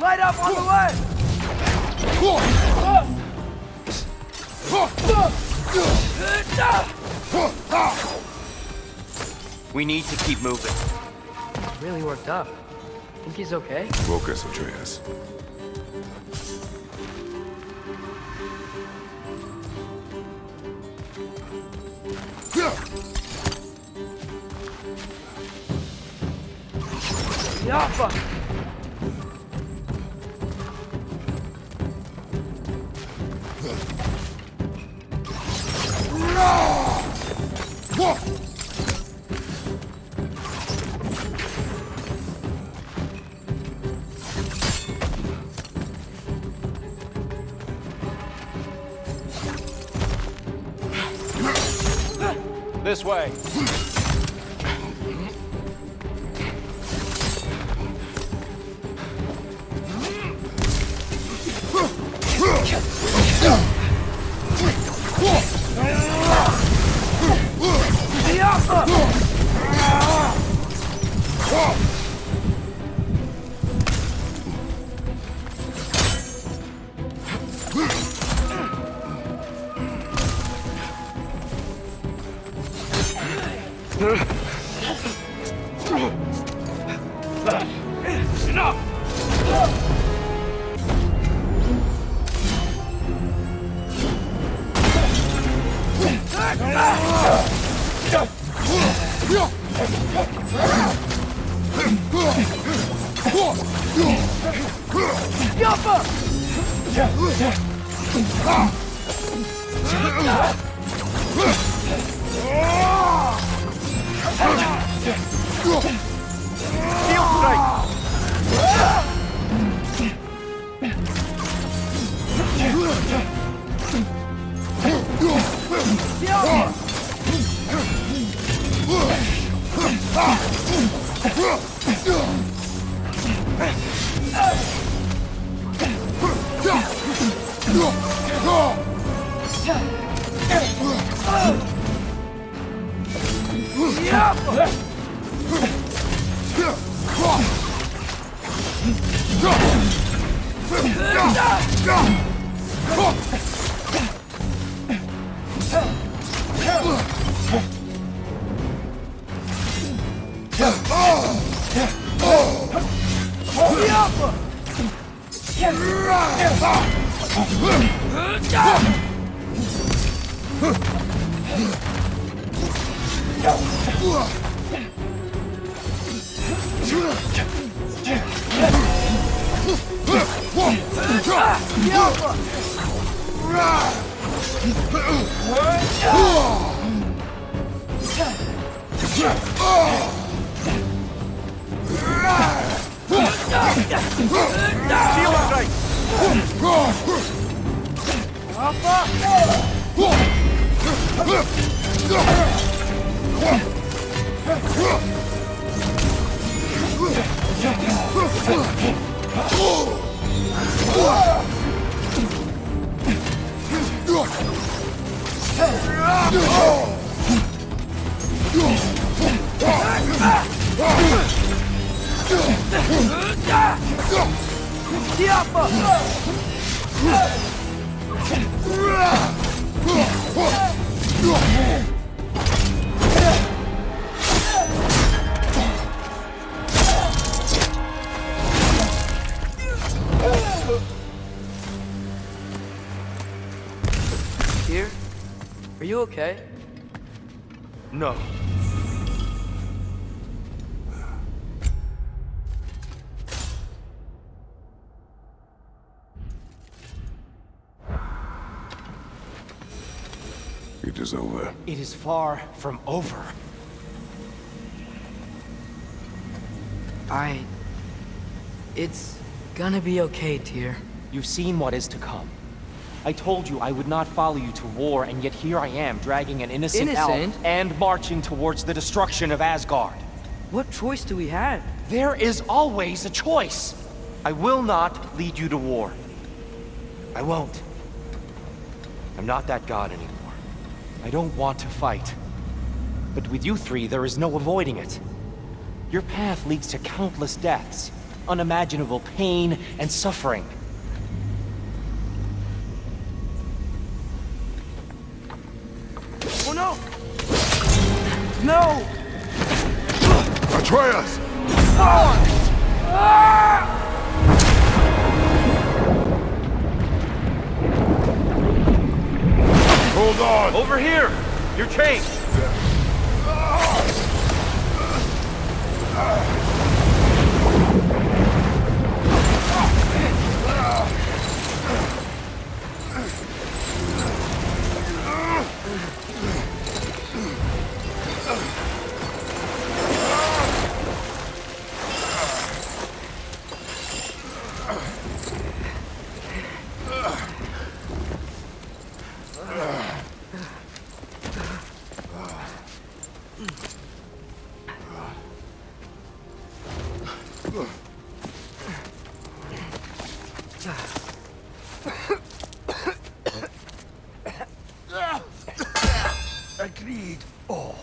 Light up on the left! We need to keep moving. He's really worked up. Think he's okay? Focus, Atreus. Yappa! This way. Here? Are you okay? No. It is over. It is far from over. It's gonna be okay, Tyr. You've seen what is to come. I told you I would not follow you to war, and yet here I am, dragging an innocent elf and marching towards the destruction of Asgard. What choice do we have? There is always a choice. I will not lead you to war. I won't. I'm not that god anymore. I don't want to fight. But with you three, there is no avoiding it. Your path leads to countless deaths, unimaginable pain and suffering. Oh no! No! Atreus! Hold on! Over here! You're chased! Agreed. Oh.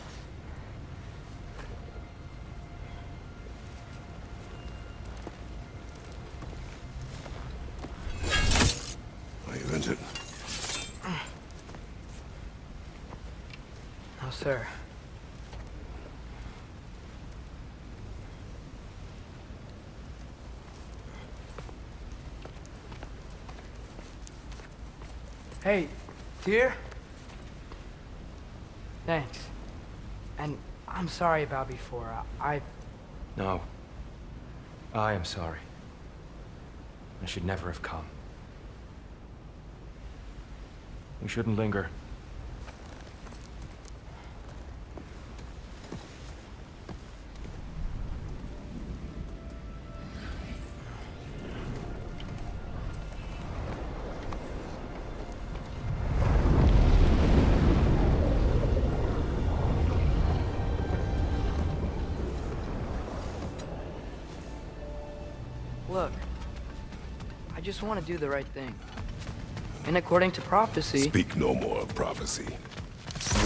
I eventually sir. Hey, Tyr? Thanks. And I'm sorry about before. No. I am sorry. I should never have come. We shouldn't linger. Look, I just want to do the right thing. And according to prophecy... Speak no more of prophecy.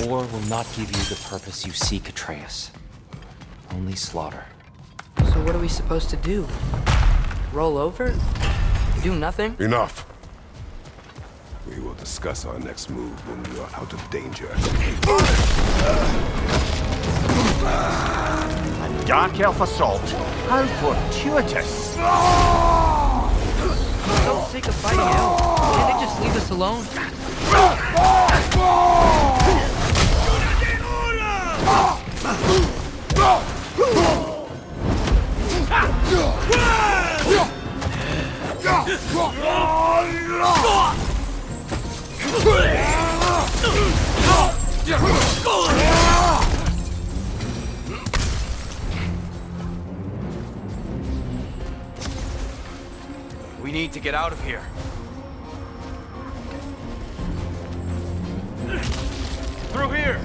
War will not give you the purpose you seek, Atreus. Only slaughter. So what are we supposed to do? Roll over? Do nothing? Enough. We will discuss our next move when we are out of danger. A dark elf assault? How fortuitous! I'm so sick of fighting elves. Can't they just leave us alone? We need to get out of here. Through here!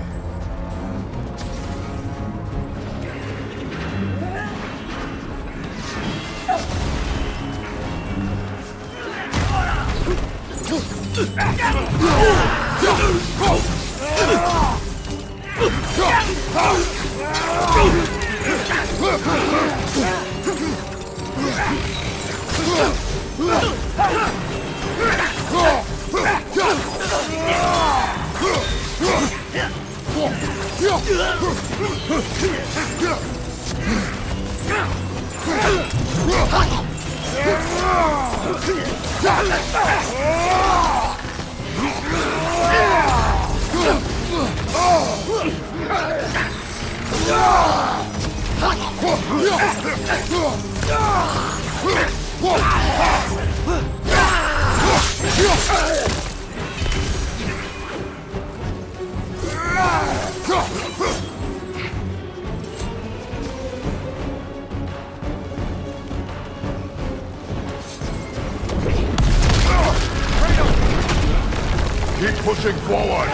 Keep pushing forward!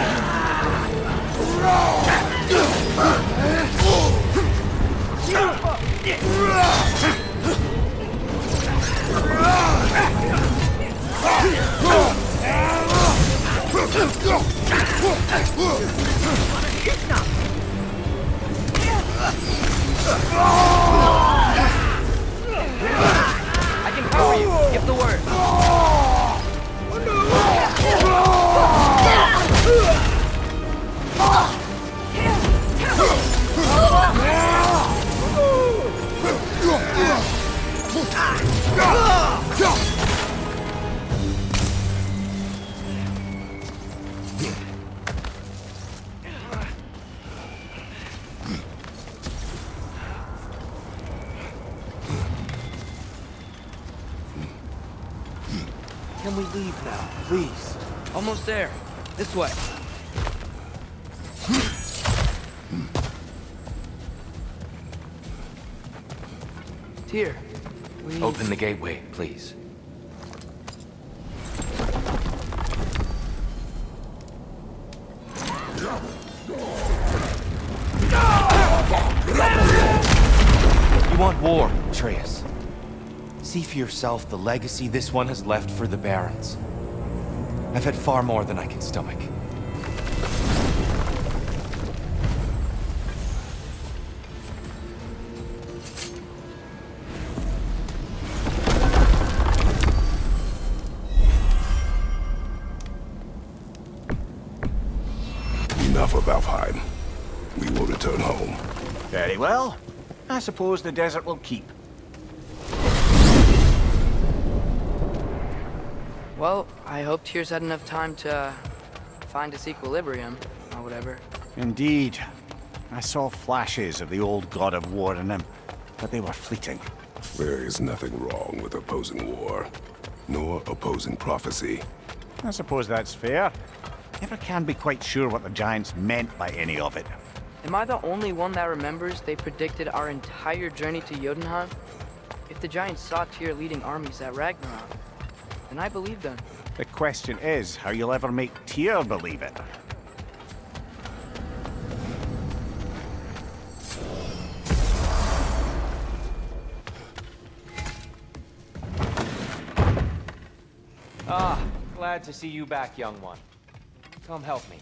I can cover you. Give the word. Can we leave now, please? Almost there. This way. Tyr, we... Open the gateway, please. You want war, Atreus. See for yourself the legacy this one has left for the Barons. I've had far more than I can stomach. Enough of Alfheim. We will return home. Very well. I suppose the desert will keep. Well, I hope Tyr's had enough time to find its equilibrium, or whatever. Indeed. I saw flashes of the old god of war in him, but they were fleeting. There is nothing wrong with opposing war, nor opposing prophecy. I suppose that's fair. Never can be quite sure what the Giants meant by any of it. Am I the only one that remembers they predicted our entire journey to Jotunheim? If the Giants saw Tyr leading armies at Ragnarok, then I believe them. The question is how you'll ever make Tyr believe it. Ah, glad to see you back, young one. Come help me.